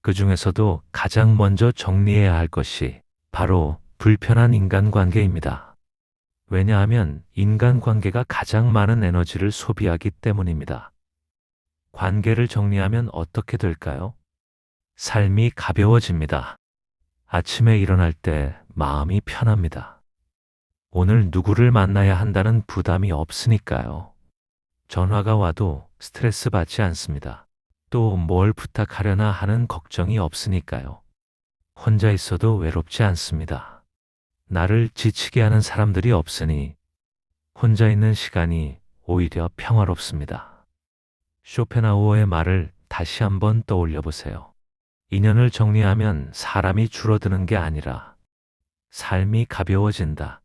그 중에서도 가장 먼저 정리해야 할 것이 바로 불편한 인간관계입니다. 왜냐하면 인간관계가 가장 많은 에너지를 소비하기 때문입니다. 관계를 정리하면 어떻게 될까요? 삶이 가벼워집니다. 아침에 일어날 때 마음이 편합니다. 오늘 누구를 만나야 한다는 부담이 없으니까요. 전화가 와도 스트레스 받지 않습니다. 또 뭘 부탁하려나 하는 걱정이 없으니까요. 혼자 있어도 외롭지 않습니다. 나를 지치게 하는 사람들이 없으니 혼자 있는 시간이 오히려 평화롭습니다. 쇼펜하우어의 말을 다시 한번 떠올려 보세요. 인연을 정리하면 사람이 줄어드는 게 아니라 삶이 가벼워진다.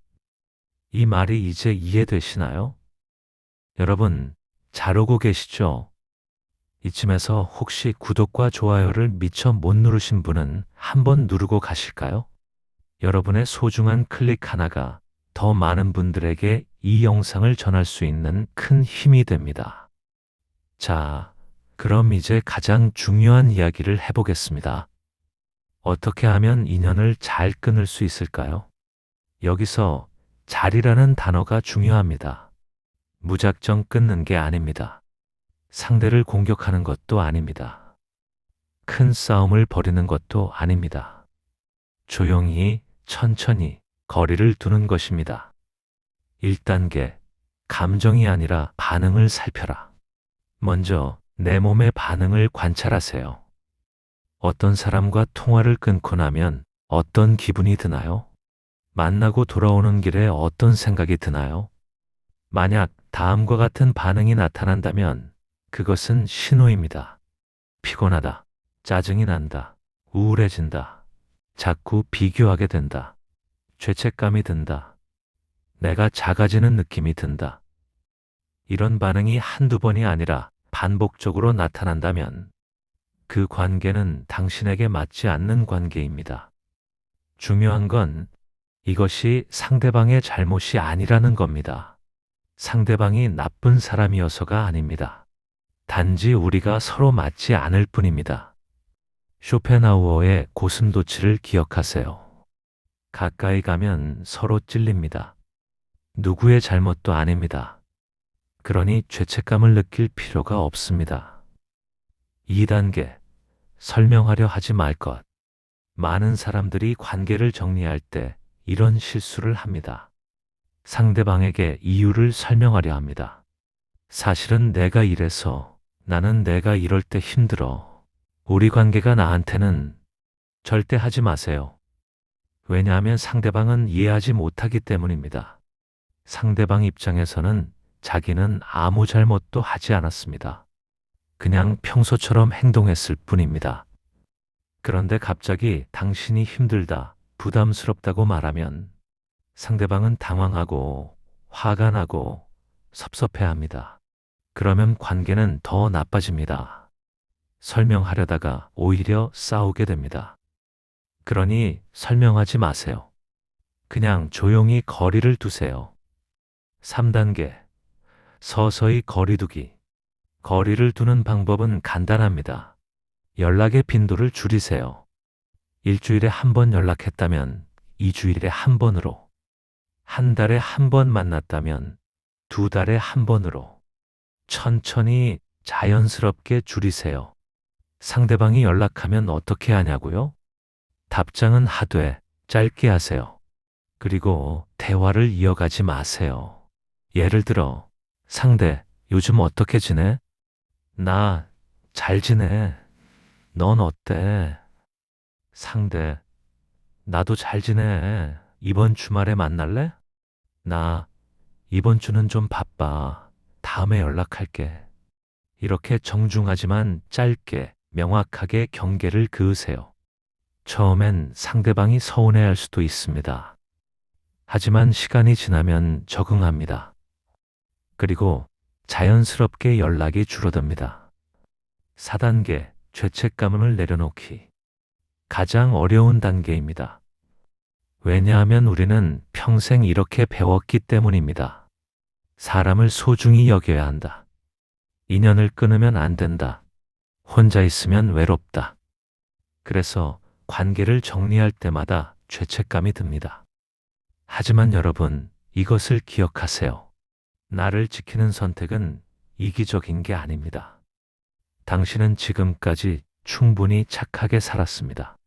이 말이 이제 이해되시나요? 여러분, 잘 오고 계시죠? 이쯤에서 혹시 구독과 좋아요를 미처 못 누르신 분은 한번 누르고 가실까요? 여러분의 소중한 클릭 하나가 더 많은 분들에게 이 영상을 전할 수 있는 큰 힘이 됩니다. 자, 그럼 이제 가장 중요한 이야기를 해보겠습니다. 어떻게 하면 인연을 잘 끊을 수 있을까요? 여기서 잘이라는 단어가 중요합니다. 무작정 끊는 게 아닙니다. 상대를 공격하는 것도 아닙니다. 큰 싸움을 벌이는 것도 아닙니다. 조용히, 천천히 거리를 두는 것입니다. 1단계, 감정이 아니라 반응을 살펴라. 먼저 내 몸의 반응을 관찰하세요. 어떤 사람과 통화를 끊고 나면 어떤 기분이 드나요? 만나고 돌아오는 길에 어떤 생각이 드나요? 만약 다음과 같은 반응이 나타난다면 그것은 신호입니다. 피곤하다, 짜증이 난다, 우울해진다, 자꾸 비교하게 된다, 죄책감이 든다, 내가 작아지는 느낌이 든다. 이런 반응이 한두 번이 아니라 반복적으로 나타난다면 그 관계는 당신에게 맞지 않는 관계입니다. 중요한 건 이것이 상대방의 잘못이 아니라는 겁니다. 상대방이 나쁜 사람이어서가 아닙니다. 단지 우리가 서로 맞지 않을 뿐입니다. 쇼펜하우어의 고슴도치를 기억하세요. 가까이 가면 서로 찔립니다. 누구의 잘못도 아닙니다. 그러니 죄책감을 느낄 필요가 없습니다. 2단계, 설명하려 하지 말 것. 많은 사람들이 관계를 정리할 때 이런 실수를 합니다. 상대방에게 이유를 설명하려 합니다. 사실은 내가 이래서, 나는 내가 이럴 때 힘들어. 우리 관계가 나한테는. 절대 하지 마세요. 왜냐하면 상대방은 이해하지 못하기 때문입니다. 상대방 입장에서는 자기는 아무 잘못도 하지 않았습니다. 그냥 평소처럼 행동했을 뿐입니다. 그런데 갑자기 당신이 힘들다, 부담스럽다고 말하면 상대방은 당황하고 화가 나고 섭섭해합니다. 그러면 관계는 더 나빠집니다. 설명하려다가 오히려 싸우게 됩니다. 그러니 설명하지 마세요. 그냥 조용히 거리를 두세요. 3단계, 서서히 거리두기. 거리를 두는 방법은 간단합니다. 연락의 빈도를 줄이세요. 일주일에 한 번 연락했다면 2주일에 한 번으로, 한 달에 한 번 만났다면 2달에 한 번으로, 천천히 자연스럽게 줄이세요. 상대방이 연락하면 어떻게 하냐고요? 답장은 하되 짧게 하세요. 그리고 대화를 이어가지 마세요. 예를 들어, 상대, 요즘 어떻게 지내? 나 잘 지내. 넌 어때? 상대, 나도 잘 지내. 이번 주말에 만날래? 나 이번 주는 좀 바빠. 다음에 연락할게. 이렇게 정중하지만 짧게, 명확하게 경계를 그으세요. 처음엔 상대방이 서운해할 수도 있습니다. 하지만 시간이 지나면 적응합니다. 그리고 자연스럽게 연락이 줄어듭니다. 4단계, 죄책감을 내려놓기. 가장 어려운 단계입니다. 왜냐하면 우리는 평생 이렇게 배웠기 때문입니다. 사람을 소중히 여겨야 한다. 인연을 끊으면 안 된다. 혼자 있으면 외롭다. 그래서 관계를 정리할 때마다 죄책감이 듭니다. 하지만 여러분, 이것을 기억하세요. 나를 지키는 선택은 이기적인 게 아닙니다. 당신은 지금까지 충분히 착하게 살았습니다.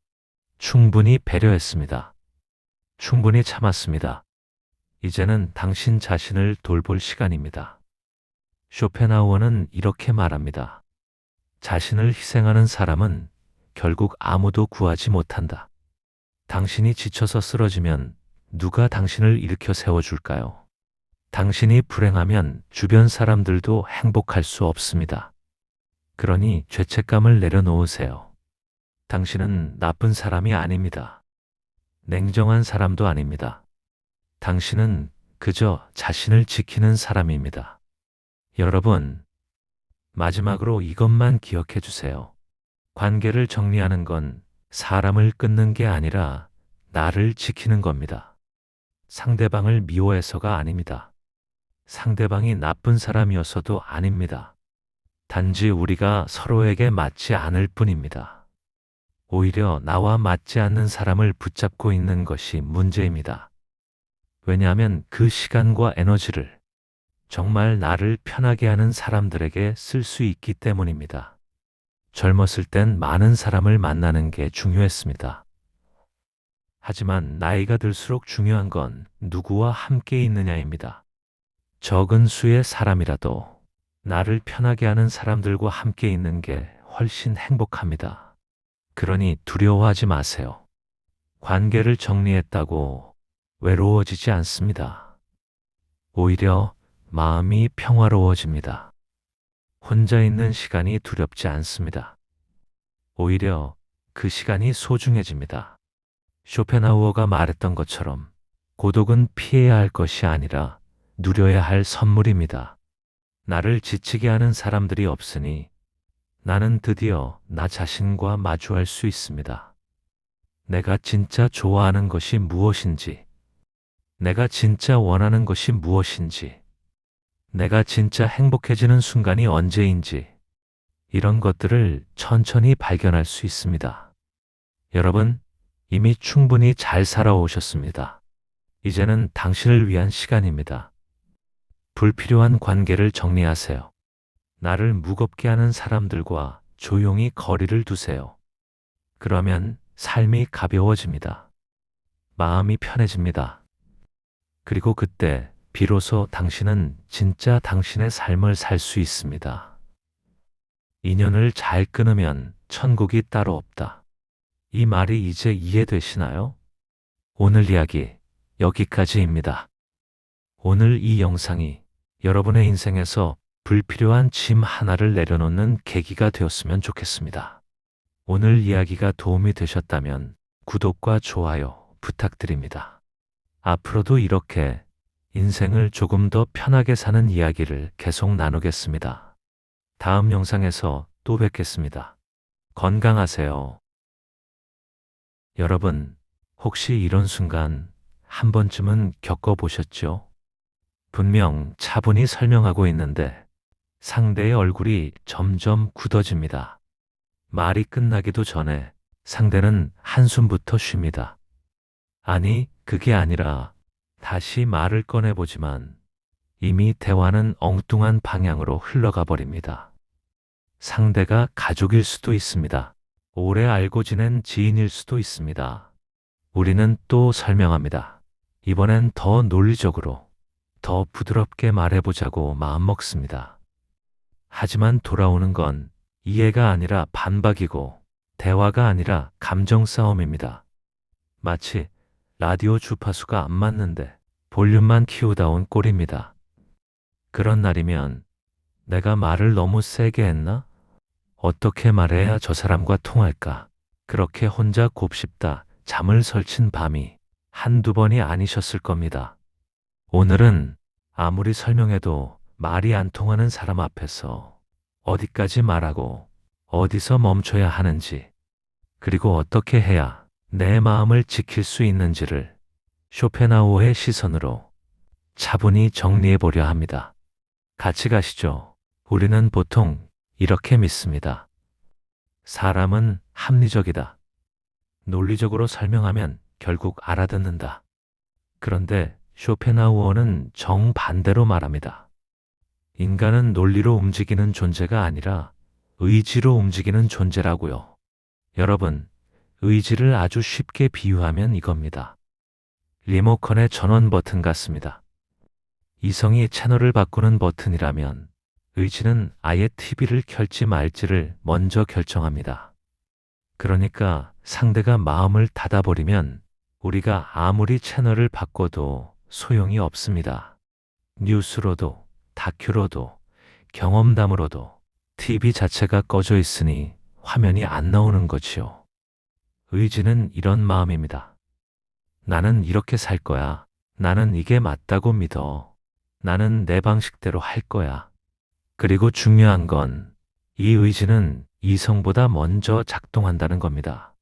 충분히 배려했습니다. 충분히 참았습니다. 이제는 당신 자신을 돌볼 시간입니다. 쇼펜하우어는 이렇게 말합니다. 자신을 희생하는 사람은 결국 아무도 구하지 못한다. 당신이 지쳐서 쓰러지면 누가 당신을 일으켜 세워줄까요? 당신이 불행하면 주변 사람들도 행복할 수 없습니다. 그러니 죄책감을 내려놓으세요. 당신은 나쁜 사람이 아닙니다. 냉정한 사람도 아닙니다. 당신은 그저 자신을 지키는 사람입니다. 여러분, 마지막으로 이것만 기억해 주세요. 관계를 정리하는 건 사람을 끊는 게 아니라 나를 지키는 겁니다. 상대방을 미워해서가 아닙니다. 상대방이 나쁜 사람이어서도 아닙니다. 단지 우리가 서로에게 맞지 않을 뿐입니다. 오히려 나와 맞지 않는 사람을 붙잡고 있는 것이 문제입니다. 왜냐하면 그 시간과 에너지를 정말 나를 편하게 하는 사람들에게 쓸 수 있기 때문입니다. 젊었을 땐 많은 사람을 만나는 게 중요했습니다. 하지만 나이가 들수록 중요한 건 누구와 함께 있느냐입니다. 적은 수의 사람이라도 나를 편하게 하는 사람들과 함께 있는 게 훨씬 행복합니다. 그러니 두려워하지 마세요. 관계를 정리했다고 외로워지지 않습니다. 오히려 마음이 평화로워집니다. 혼자 있는 시간이 두렵지 않습니다. 오히려 그 시간이 소중해집니다. 쇼펜하우어가 말했던 것처럼 고독은 피해야 할 것이 아니라 누려야 할 선물입니다. 나를 지치게 하는 사람들이 없으니 나는 드디어 나 자신과 마주할 수 있습니다. 내가 진짜 좋아하는 것이 무엇인지, 내가 진짜 원하는 것이 무엇인지, 내가 진짜 행복해지는 순간이 언제인지, 이런 것들을 천천히 발견할 수 있습니다. 여러분, 이미 충분히 잘 살아오셨습니다. 이제는 당신을 위한 시간입니다. 불필요한 관계를 정리하세요. 나를 무겁게 하는 사람들과 조용히 거리를 두세요. 그러면 삶이 가벼워집니다. 마음이 편해집니다. 그리고 그때 비로소 당신은 진짜 당신의 삶을 살 수 있습니다. 인연을 잘 끊으면 천국이 따로 없다. 이 말이 이제 이해되시나요? 오늘 이야기 여기까지입니다. 오늘 이 영상이 여러분의 인생에서 불필요한 짐 하나를 내려놓는 계기가 되었으면 좋겠습니다. 오늘 이야기가 도움이 되셨다면 구독과 좋아요 부탁드립니다. 앞으로도 이렇게 인생을 조금 더 편하게 사는 이야기를 계속 나누겠습니다. 다음 영상에서 또 뵙겠습니다. 건강하세요. 여러분, 혹시 이런 순간 한 번쯤은 겪어보셨죠? 분명 차분히 설명하고 있는데 상대의 얼굴이 점점 굳어집니다. 말이 끝나기도 전에 상대는 한숨부터 쉽니다. 아니, 그게 아니라 다시 말을 꺼내보지만 이미 대화는 엉뚱한 방향으로 흘러가 버립니다. 상대가 가족일 수도 있습니다. 오래 알고 지낸 지인일 수도 있습니다. 우리는 또 설명합니다. 이번엔 더 논리적으로, 더 부드럽게 말해보자고 마음먹습니다. 하지만 돌아오는 건 이해가 아니라 반박이고 대화가 아니라 감정 싸움입니다. 마치 라디오 주파수가 안 맞는데 볼륨만 키우다 온 꼴입니다. 그런 날이면 내가 말을 너무 세게 했나? 어떻게 말해야 저 사람과 통할까? 그렇게 혼자 곱씹다 잠을 설친 밤이 한두 번이 아니셨을 겁니다. 오늘은 아무리 설명해도 말이 안 통하는 사람 앞에서 어디까지 말하고 어디서 멈춰야 하는지, 그리고 어떻게 해야 내 마음을 지킬 수 있는지를 쇼펜하우어의 시선으로 차분히 정리해 보려 합니다. 같이 가시죠. 우리는 보통 이렇게 믿습니다. 사람은 합리적이다. 논리적으로 설명하면 결국 알아듣는다. 그런데 쇼펜하우어는 정반대로 말합니다. 인간은 논리로 움직이는 존재가 아니라 의지로 움직이는 존재라고요. 여러분, 의지를 아주 쉽게 비유하면 이겁니다. 리모컨의 전원 버튼 같습니다. 이성이 채널을 바꾸는 버튼이라면 의지는 아예 TV를 켤지 말지를 먼저 결정합니다. 그러니까 상대가 마음을 닫아버리면 우리가 아무리 채널을 바꿔도 소용이 없습니다. 뉴스로도, 다큐로도, 경험담으로도 TV 자체가 꺼져 있으니 화면이 안 나오는 거지요. 의지는 이런 마음입니다. 나는 이렇게 살 거야. 나는 이게 맞다고 믿어. 나는 내 방식대로 할 거야. 그리고 중요한 건 이 의지는 이성보다 먼저 작동한다는 겁니다.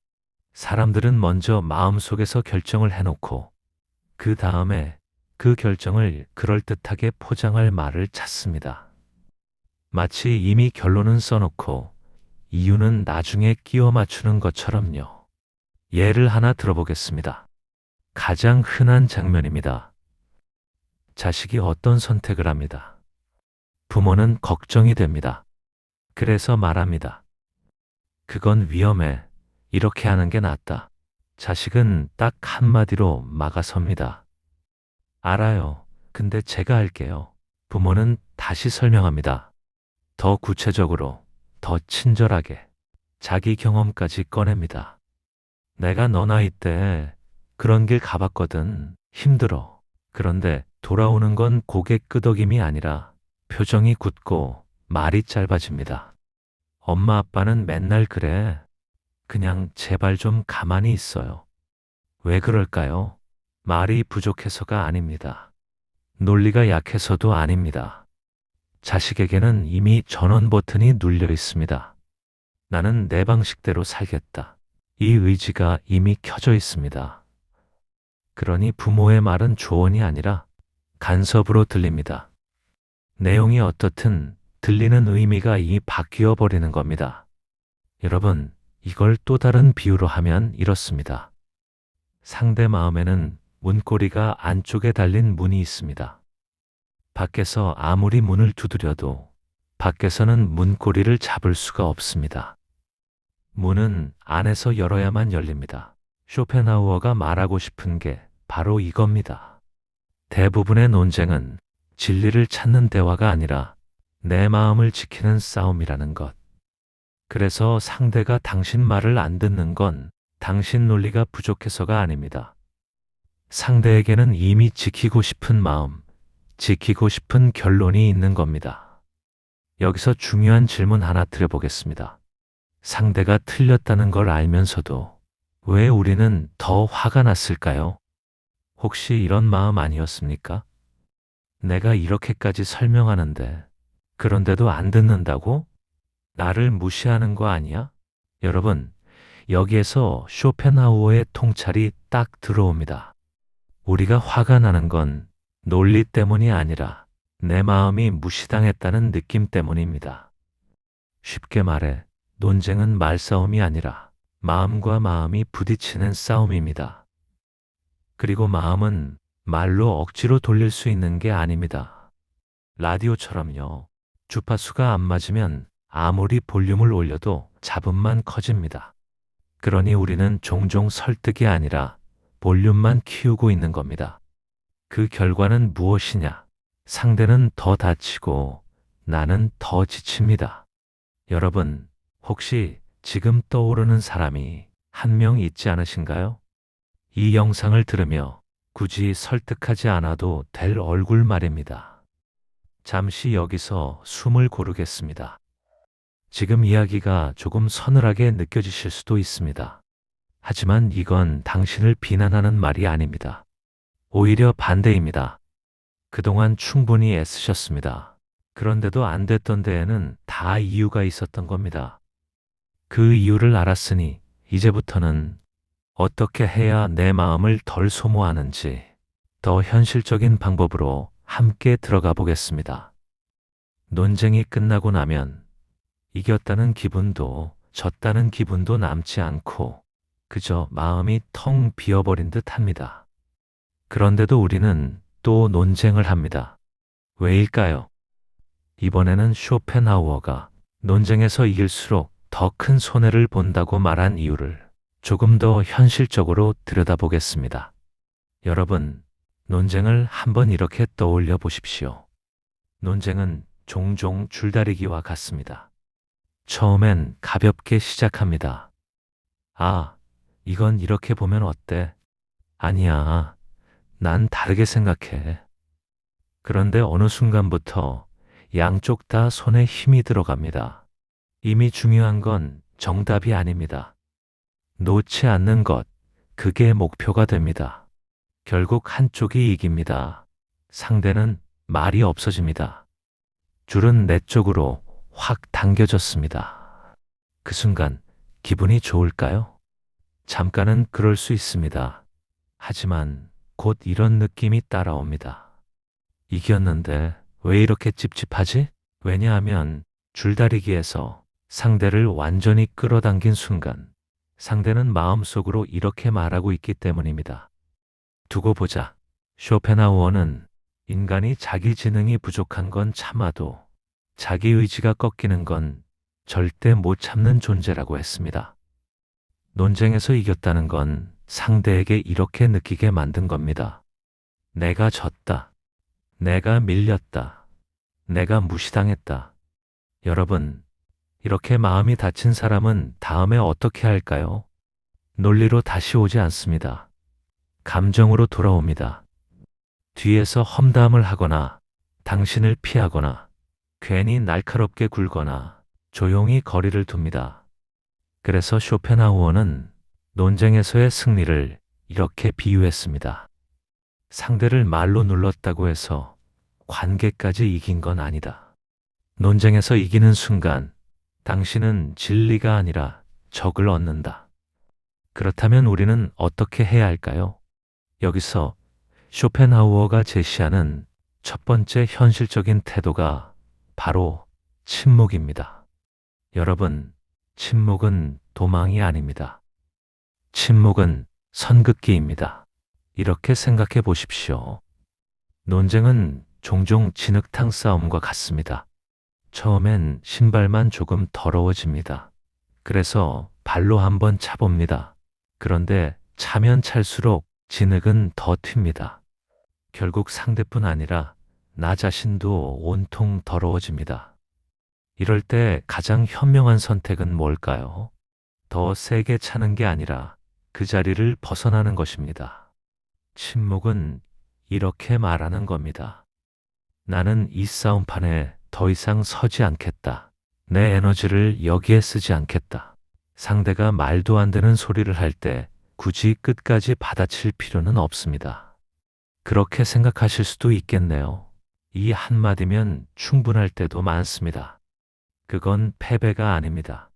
사람들은 먼저 마음속에서 결정을 해놓고 그 다음에 그 결정을 그럴듯하게 포장할 말을 찾습니다. 마치 이미 결론은 써놓고 이유는 나중에 끼워 맞추는 것처럼요. 예를 하나 들어보겠습니다. 가장 흔한 장면입니다. 자식이 어떤 선택을 합니다. 부모는 걱정이 됩니다. 그래서 말합니다. 그건 위험해. 이렇게 하는 게 낫다. 자식은 딱 한마디로 막아섭니다. 알아요. 근데 제가 할게요. 부모는 다시 설명합니다. 더 구체적으로, 더 친절하게, 자기 경험까지 꺼냅니다. 내가 너 나이 때 그런 길 가봤거든. 힘들어. 그런데 돌아오는 건 고개 끄덕임이 아니라 표정이 굳고 말이 짧아집니다. 엄마 아빠는 맨날 그래. 그냥 제발 좀 가만히 있어요. 왜 그럴까요? 말이 부족해서가 아닙니다. 논리가 약해서도 아닙니다. 자식에게는 이미 전원 버튼이 눌려 있습니다. 나는 내 방식대로 살겠다. 이 의지가 이미 켜져 있습니다. 그러니 부모의 말은 조언이 아니라 간섭으로 들립니다. 내용이 어떻든 들리는 의미가 이미 바뀌어 버리는 겁니다. 여러분, 이걸 또 다른 비유로 하면 이렇습니다. 상대 마음에는 문고리가 안쪽에 달린 문이 있습니다. 밖에서 아무리 문을 두드려도 밖에서는 문고리를 잡을 수가 없습니다. 문은 안에서 열어야만 열립니다. 쇼펜하우어가 말하고 싶은 게 바로 이겁니다. 대부분의 논쟁은 진리를 찾는 대화가 아니라 내 마음을 지키는 싸움이라는 것. 그래서 상대가 당신 말을 안 듣는 건 당신 논리가 부족해서가 아닙니다. 상대에게는 이미 지키고 싶은 마음, 지키고 싶은 결론이 있는 겁니다. 여기서 중요한 질문 하나 드려보겠습니다. 상대가 틀렸다는 걸 알면서도 왜 우리는 더 화가 났을까요? 혹시 이런 마음 아니었습니까? 내가 이렇게까지 설명하는데 그런데도 안 듣는다고? 나를 무시하는 거 아니야? 여러분, 여기에서 쇼펜하우어의 통찰이 딱 들어옵니다. 우리가 화가 나는 건 논리 때문이 아니라 내 마음이 무시당했다는 느낌 때문입니다. 쉽게 말해, 논쟁은 말싸움이 아니라 마음과 마음이 부딪히는 싸움입니다. 그리고 마음은 말로 억지로 돌릴 수 있는 게 아닙니다. 라디오처럼요. 주파수가 안 맞으면 아무리 볼륨을 올려도 잡음만 커집니다. 그러니 우리는 종종 설득이 아니라 볼륨만 키우고 있는 겁니다. 그 결과는 무엇이냐? 상대는 더 다치고 나는 더 지칩니다. 여러분, 혹시 지금 떠오르는 사람이 한 명 있지 않으신가요? 이 영상을 들으며 굳이 설득하지 않아도 될 얼굴 말입니다. 잠시 여기서 숨을 고르겠습니다. 지금 이야기가 조금 서늘하게 느껴지실 수도 있습니다. 하지만 이건 당신을 비난하는 말이 아닙니다. 오히려 반대입니다. 그동안 충분히 애쓰셨습니다. 그런데도 안 됐던 데에는 다 이유가 있었던 겁니다. 그 이유를 알았으니 이제부터는 어떻게 해야 내 마음을 덜 소모하는지 더 현실적인 방법으로 함께 들어가 보겠습니다. 논쟁이 끝나고 나면 이겼다는 기분도 졌다는 기분도 남지 않고 그저 마음이 텅 비어버린 듯 합니다. 그런데도 우리는 또 논쟁을 합니다. 왜일까요? 이번에는 쇼펜하우어가 논쟁에서 이길수록 더 큰 손해를 본다고 말한 이유를 조금 더 현실적으로 들여다보겠습니다. 여러분, 논쟁을 한번 이렇게 떠올려 보십시오. 논쟁은 종종 줄다리기와 같습니다. 처음엔 가볍게 시작합니다. 아, 이건 이렇게 보면 어때? 아니야, 난 다르게 생각해. 그런데 어느 순간부터 양쪽 다 손에 힘이 들어갑니다. 이미 중요한 건 정답이 아닙니다. 놓지 않는 것, 그게 목표가 됩니다. 결국 한쪽이 이깁니다. 상대는 말이 없어집니다. 줄은 내 쪽으로 확 당겨졌습니다. 그 순간 기분이 좋을까요? 잠깐은 그럴 수 있습니다. 하지만 곧 이런 느낌이 따라옵니다. 이겼는데 왜 이렇게 찝찝하지? 왜냐하면 줄다리기에서 상대를 완전히 끌어당긴 순간 상대는 마음속으로 이렇게 말하고 있기 때문입니다. 두고 보자. 쇼펜하우어는 인간이 자기 지능이 부족한 건 참아도 자기 의지가 꺾이는 건 절대 못 참는 존재라고 했습니다. 논쟁에서 이겼다는 건 상대에게 이렇게 느끼게 만든 겁니다. 내가 졌다. 내가 밀렸다. 내가 무시당했다. 여러분, 이렇게 마음이 다친 사람은 다음에 어떻게 할까요? 논리로 다시 오지 않습니다. 감정으로 돌아옵니다. 뒤에서 험담을 하거나 당신을 피하거나 괜히 날카롭게 굴거나 조용히 거리를 둡니다. 그래서 쇼펜하우어는 논쟁에서의 승리를 이렇게 비유했습니다. 상대를 말로 눌렀다고 해서 관계까지 이긴 건 아니다. 논쟁에서 이기는 순간 당신은 진리가 아니라 적을 얻는다. 그렇다면 우리는 어떻게 해야 할까요? 여기서 쇼펜하우어가 제시하는 첫 번째 현실적인 태도가 바로 침묵입니다. 여러분, 침묵은 도망이 아닙니다. 침묵은 선긋기입니다. 이렇게 생각해 보십시오. 논쟁은 종종 진흙탕 싸움과 같습니다. 처음엔 신발만 조금 더러워집니다. 그래서 발로 한번 차봅니다. 그런데 차면 찰수록 진흙은 더 튑니다. 결국 상대뿐 아니라 나 자신도 온통 더러워집니다. 이럴 때 가장 현명한 선택은 뭘까요? 더 세게 차는 게 아니라 그 자리를 벗어나는 것입니다. 침묵은 이렇게 말하는 겁니다. 나는 이 싸움판에 더 이상 서지 않겠다. 내 에너지를 여기에 쓰지 않겠다. 상대가 말도 안 되는 소리를 할 때 굳이 끝까지 받아칠 필요는 없습니다. 그렇게 생각하실 수도 있겠네요. 이 한마디면 충분할 때도 많습니다. 그건 패배가 아닙니다.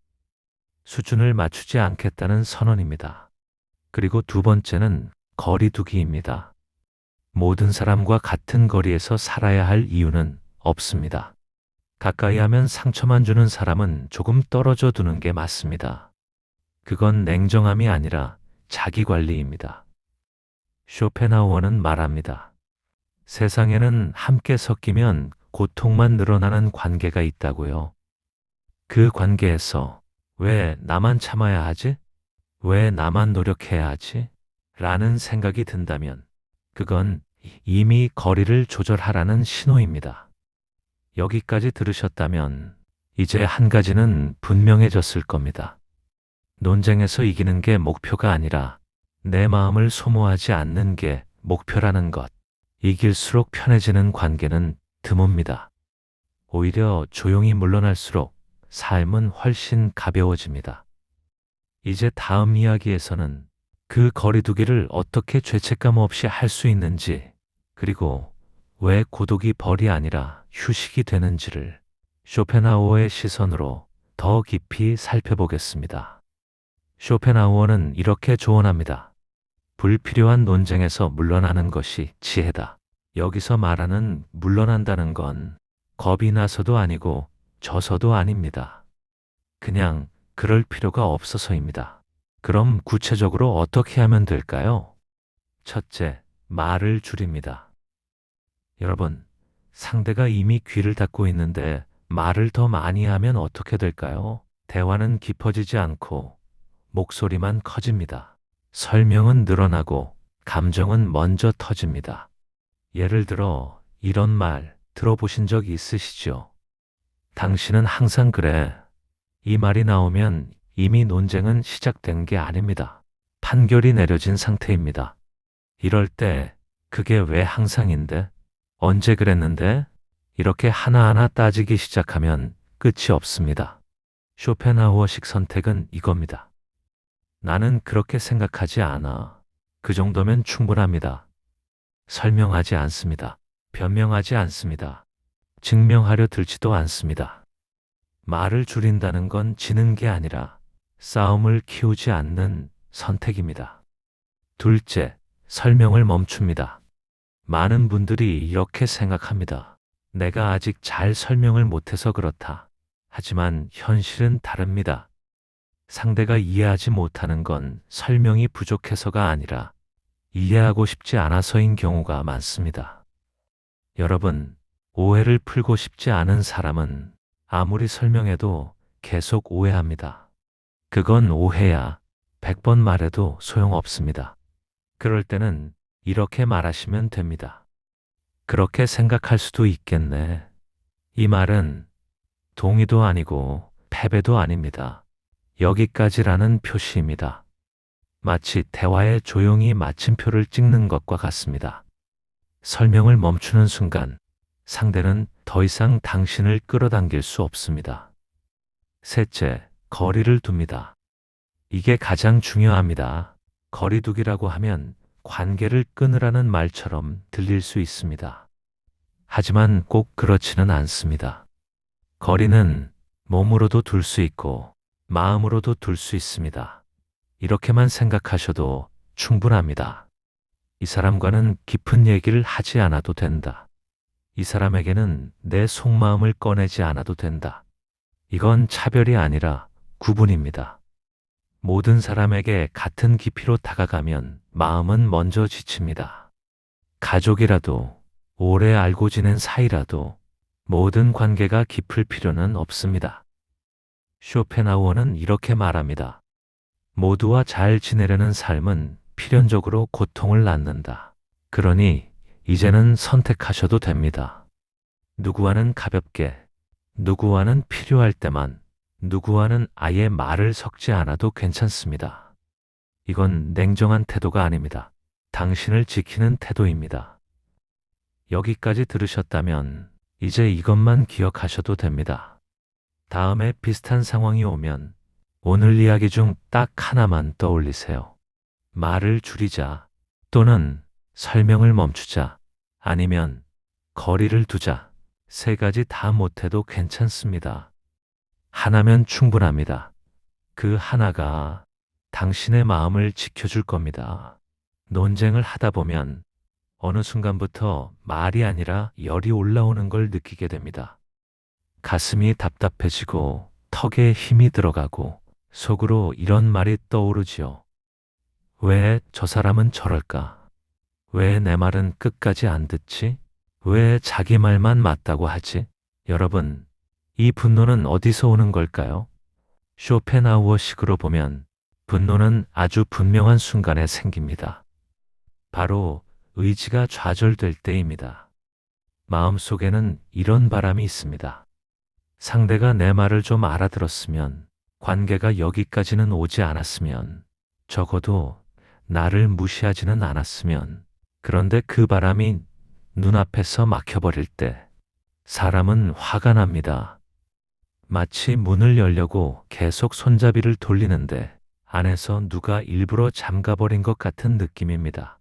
수준을 맞추지 않겠다는 선언입니다. 그리고 두 번째는 거리두기입니다. 모든 사람과 같은 거리에서 살아야 할 이유는 없습니다. 가까이 하면 상처만 주는 사람은 조금 떨어져 두는 게 맞습니다. 그건 냉정함이 아니라 자기 관리입니다. 쇼펜하우어는 말합니다. 세상에는 함께 섞이면 고통만 늘어나는 관계가 있다고요. 그 관계에서 왜 나만 참아야 하지? 왜 나만 노력해야 하지? 라는 생각이 든다면 그건 이미 거리를 조절하라는 신호입니다. 여기까지 들으셨다면 이제 한 가지는 분명해졌을 겁니다. 논쟁에서 이기는 게 목표가 아니라 내 마음을 소모하지 않는 게 목표라는 것. 이길수록 편해지는 관계는 드뭅니다. 오히려 조용히 물러날수록 삶은 훨씬 가벼워집니다. 이제 다음 이야기에서는 그 거리두기를 어떻게 죄책감 없이 할 수 있는지, 그리고 왜 고독이 벌이 아니라 휴식이 되는지를 쇼펜하우어의 시선으로 더 깊이 살펴보겠습니다. 쇼펜하우어는 이렇게 조언합니다. 불필요한 논쟁에서 물러나는 것이 지혜다. 여기서 말하는 물러난다는 건 겁이 나서도 아니고 져서도 아닙니다. 그냥 그럴 필요가 없어서입니다. 그럼 구체적으로 어떻게 하면 될까요? 첫째, 말을 줄입니다. 여러분, 상대가 이미 귀를 닫고 있는데 말을 더 많이 하면 어떻게 될까요? 대화는 깊어지지 않고 목소리만 커집니다. 설명은 늘어나고 감정은 먼저 터집니다. 예를 들어 이런 말 들어보신 적 있으시죠? 당신은 항상 그래. 이 말이 나오면 이미 논쟁은 시작된 게 아닙니다. 판결이 내려진 상태입니다. 이럴 때 그게 왜 항상인데? 언제 그랬는데? 이렇게 하나하나 따지기 시작하면 끝이 없습니다. 쇼펜하우어식 선택은 이겁니다. 나는 그렇게 생각하지 않아. 그 정도면 충분합니다. 설명하지 않습니다. 변명하지 않습니다. 증명하려 들지도 않습니다. 말을 줄인다는 건 지는 게 아니라 싸움을 키우지 않는 선택입니다. 둘째, 설명을 멈춥니다. 많은 분들이 이렇게 생각합니다. 내가 아직 잘 설명을 못해서 그렇다. 하지만 현실은 다릅니다. 상대가 이해하지 못하는 건 설명이 부족해서가 아니라 이해하고 싶지 않아서인 경우가 많습니다. 여러분, 오해를 풀고 싶지 않은 사람은 아무리 설명해도 계속 오해합니다. 그건 오해야. 100번 말해도 소용없습니다. 그럴 때는 이렇게 말하시면 됩니다. 그렇게 생각할 수도 있겠네. 이 말은 동의도 아니고 패배도 아닙니다. 여기까지라는 표시입니다. 마치 대화에 조용히 마침표를 찍는 것과 같습니다. 설명을 멈추는 순간 상대는 더 이상 당신을 끌어당길 수 없습니다. 셋째, 거리를 둡니다. 이게 가장 중요합니다. 거리두기라고 하면 관계를 끊으라는 말처럼 들릴 수 있습니다. 하지만 꼭 그렇지는 않습니다. 거리는 몸으로도 둘 수 있고 마음으로도 둘 수 있습니다. 이렇게만 생각하셔도 충분합니다. 이 사람과는 깊은 얘기를 하지 않아도 된다. 이 사람에게는 내 속마음을 꺼내지 않아도 된다. 이건 차별이 아니라 구분입니다. 모든 사람에게 같은 깊이로 다가가면 마음은 먼저 지칩니다. 가족이라도 오래 알고 지낸 사이라도 모든 관계가 깊을 필요는 없습니다. 쇼펜하우어는 이렇게 말합니다. 모두와 잘 지내려는 삶은 필연적으로 고통을 낳는다. 그러니 이제는 선택하셔도 됩니다. 누구와는 가볍게, 누구와는 필요할 때만, 누구와는 아예 말을 섞지 않아도 괜찮습니다. 이건 냉정한 태도가 아닙니다. 당신을 지키는 태도입니다. 여기까지 들으셨다면 이제 이것만 기억하셔도 됩니다. 다음에 비슷한 상황이 오면 오늘 이야기 중 딱 하나만 떠올리세요. 말을 줄이자, 또는 설명을 멈추자, 아니면 거리를 두자. 세 가지 다 못해도 괜찮습니다. 하나면 충분합니다. 그 하나가 당신의 마음을 지켜줄 겁니다. 논쟁을 하다 보면 어느 순간부터 말이 아니라 열이 올라오는 걸 느끼게 됩니다. 가슴이 답답해지고 턱에 힘이 들어가고 속으로 이런 말이 떠오르지요. 왜 저 사람은 저럴까? 왜 내 말은 끝까지 안 듣지? 왜 자기 말만 맞다고 하지? 여러분, 이 분노는 어디서 오는 걸까요? 쇼펜하우어식으로 보면 분노는 아주 분명한 순간에 생깁니다. 바로 의지가 좌절될 때입니다. 마음속에는 이런 바람이 있습니다. 상대가 내 말을 좀 알아들었으면, 관계가 여기까지는 오지 않았으면, 적어도 나를 무시하지는 않았으면. 그런데 그 바람이 눈앞에서 막혀버릴 때 사람은 화가 납니다. 마치 문을 열려고 계속 손잡이를 돌리는데 안에서 누가 일부러 잠가버린 것 같은 느낌입니다.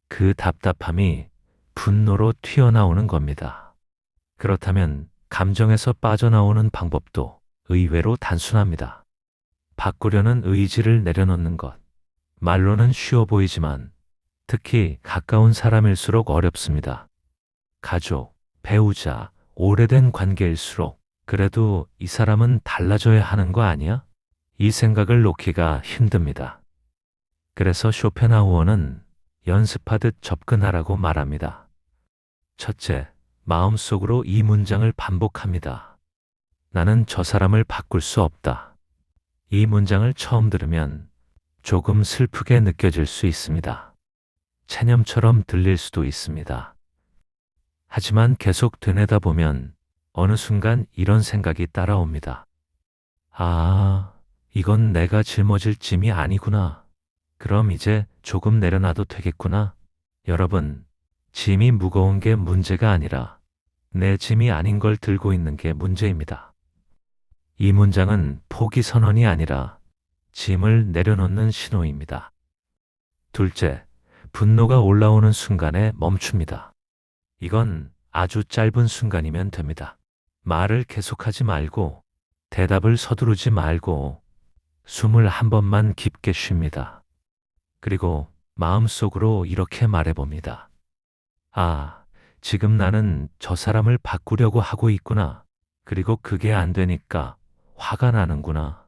그 답답함이 분노로 튀어나오는 겁니다. 그렇다면 감정에서 빠져나오는 방법도 의외로 단순합니다. 바꾸려는 의지를 내려놓는 것. 말로는 쉬워 보이지만 특히 가까운 사람일수록 어렵습니다. 가족, 배우자, 오래된 관계일수록 그래도 이 사람은 달라져야 하는 거 아니야? 이 생각을 놓기가 힘듭니다. 그래서 쇼펜하우어는 연습하듯 접근하라고 말합니다. 첫째, 마음속으로 이 문장을 반복합니다. 나는 저 사람을 바꿀 수 없다. 이 문장을 처음 들으면 조금 슬프게 느껴질 수 있습니다. 체념처럼 들릴 수도 있습니다. 하지만 계속 되뇌다 보면 어느 순간 이런 생각이 따라옵니다. 아, 이건 내가 짊어질 짐이 아니구나. 그럼 이제 조금 내려놔도 되겠구나. 여러분, 짐이 무거운 게 문제가 아니라 내 짐이 아닌 걸 들고 있는 게 문제입니다. 이 문장은 포기 선언이 아니라 짐을 내려놓는 신호입니다. 둘째, 분노가 올라오는 순간에 멈춥니다. 이건 아주 짧은 순간이면 됩니다. 말을 계속하지 말고 대답을 서두르지 말고 숨을 한 번만 깊게 쉽니다. 그리고 마음속으로 이렇게 말해봅니다. 아, 지금 나는 저 사람을 바꾸려고 하고 있구나. 그리고 그게 안 되니까 화가 나는구나.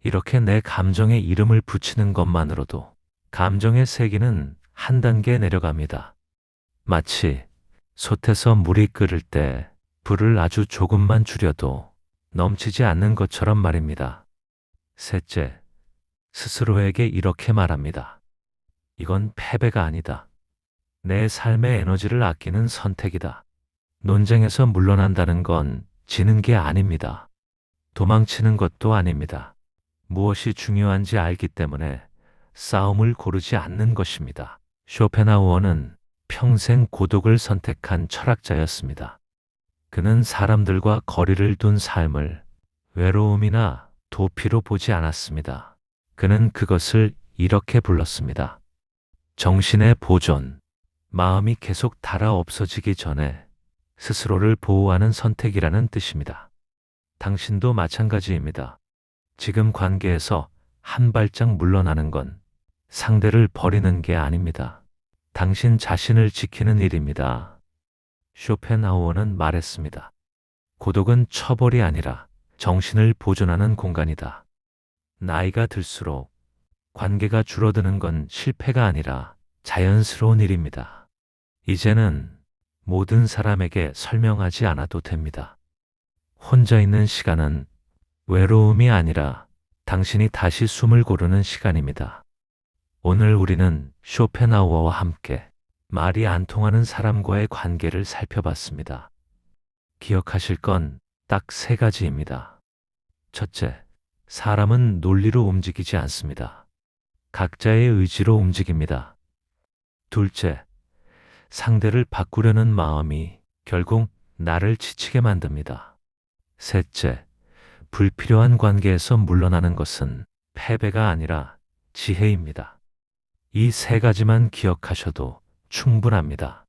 이렇게 내 감정에 이름을 붙이는 것만으로도 감정의 세기는 한 단계 내려갑니다. 마치 솥에서 물이 끓을 때 불을 아주 조금만 줄여도 넘치지 않는 것처럼 말입니다. 셋째, 스스로에게 이렇게 말합니다. 이건 패배가 아니다. 내 삶의 에너지를 아끼는 선택이다. 논쟁에서 물러난다는 건 지는 게 아닙니다. 도망치는 것도 아닙니다. 무엇이 중요한지 알기 때문에 싸움을 고르지 않는 것입니다. 쇼펜하우어는 평생 고독을 선택한 철학자였습니다. 그는 사람들과 거리를 둔 삶을 외로움이나 도피로 보지 않았습니다. 그는 그것을 이렇게 불렀습니다. 정신의 보존, 마음이 계속 닳아 없어지기 전에 스스로를 보호하는 선택이라는 뜻입니다. 당신도 마찬가지입니다. 지금 관계에서 한 발짝 물러나는 건 상대를 버리는 게 아닙니다. 당신 자신을 지키는 일입니다. 쇼펜하우어는 말했습니다. 고독은 처벌이 아니라 정신을 보존하는 공간이다. 나이가 들수록 관계가 줄어드는 건 실패가 아니라 자연스러운 일입니다. 이제는 모든 사람에게 설명하지 않아도 됩니다. 혼자 있는 시간은 외로움이 아니라 당신이 다시 숨을 고르는 시간입니다. 오늘 우리는 쇼펜하우어와 함께 말이 안 통하는 사람과의 관계를 살펴봤습니다. 기억하실 건 딱 세 가지입니다. 첫째, 사람은 논리로 움직이지 않습니다. 각자의 의지로 움직입니다. 둘째, 상대를 바꾸려는 마음이 결국 나를 지치게 만듭니다. 셋째, 불필요한 관계에서 물러나는 것은 패배가 아니라 지혜입니다. 이 세 가지만 기억하셔도 충분합니다.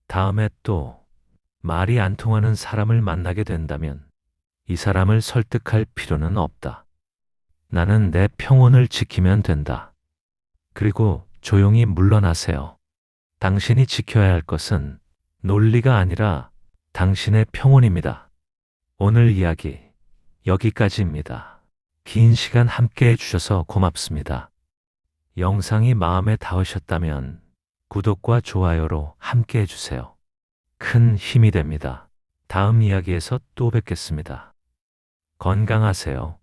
다음에 또 말이 안 통하는 사람을 만나게 된다면 이 사람을 설득할 필요는 없다. 나는 내 평온을 지키면 된다. 그리고 조용히 물러나세요. 당신이 지켜야 할 것은 논리가 아니라 당신의 평온입니다. 오늘 이야기 여기까지입니다. 긴 시간 함께 해주셔서 고맙습니다. 영상이 마음에 닿으셨다면 구독과 좋아요로 함께 해주세요. 큰 힘이 됩니다. 다음 이야기에서 또 뵙겠습니다. 건강하세요.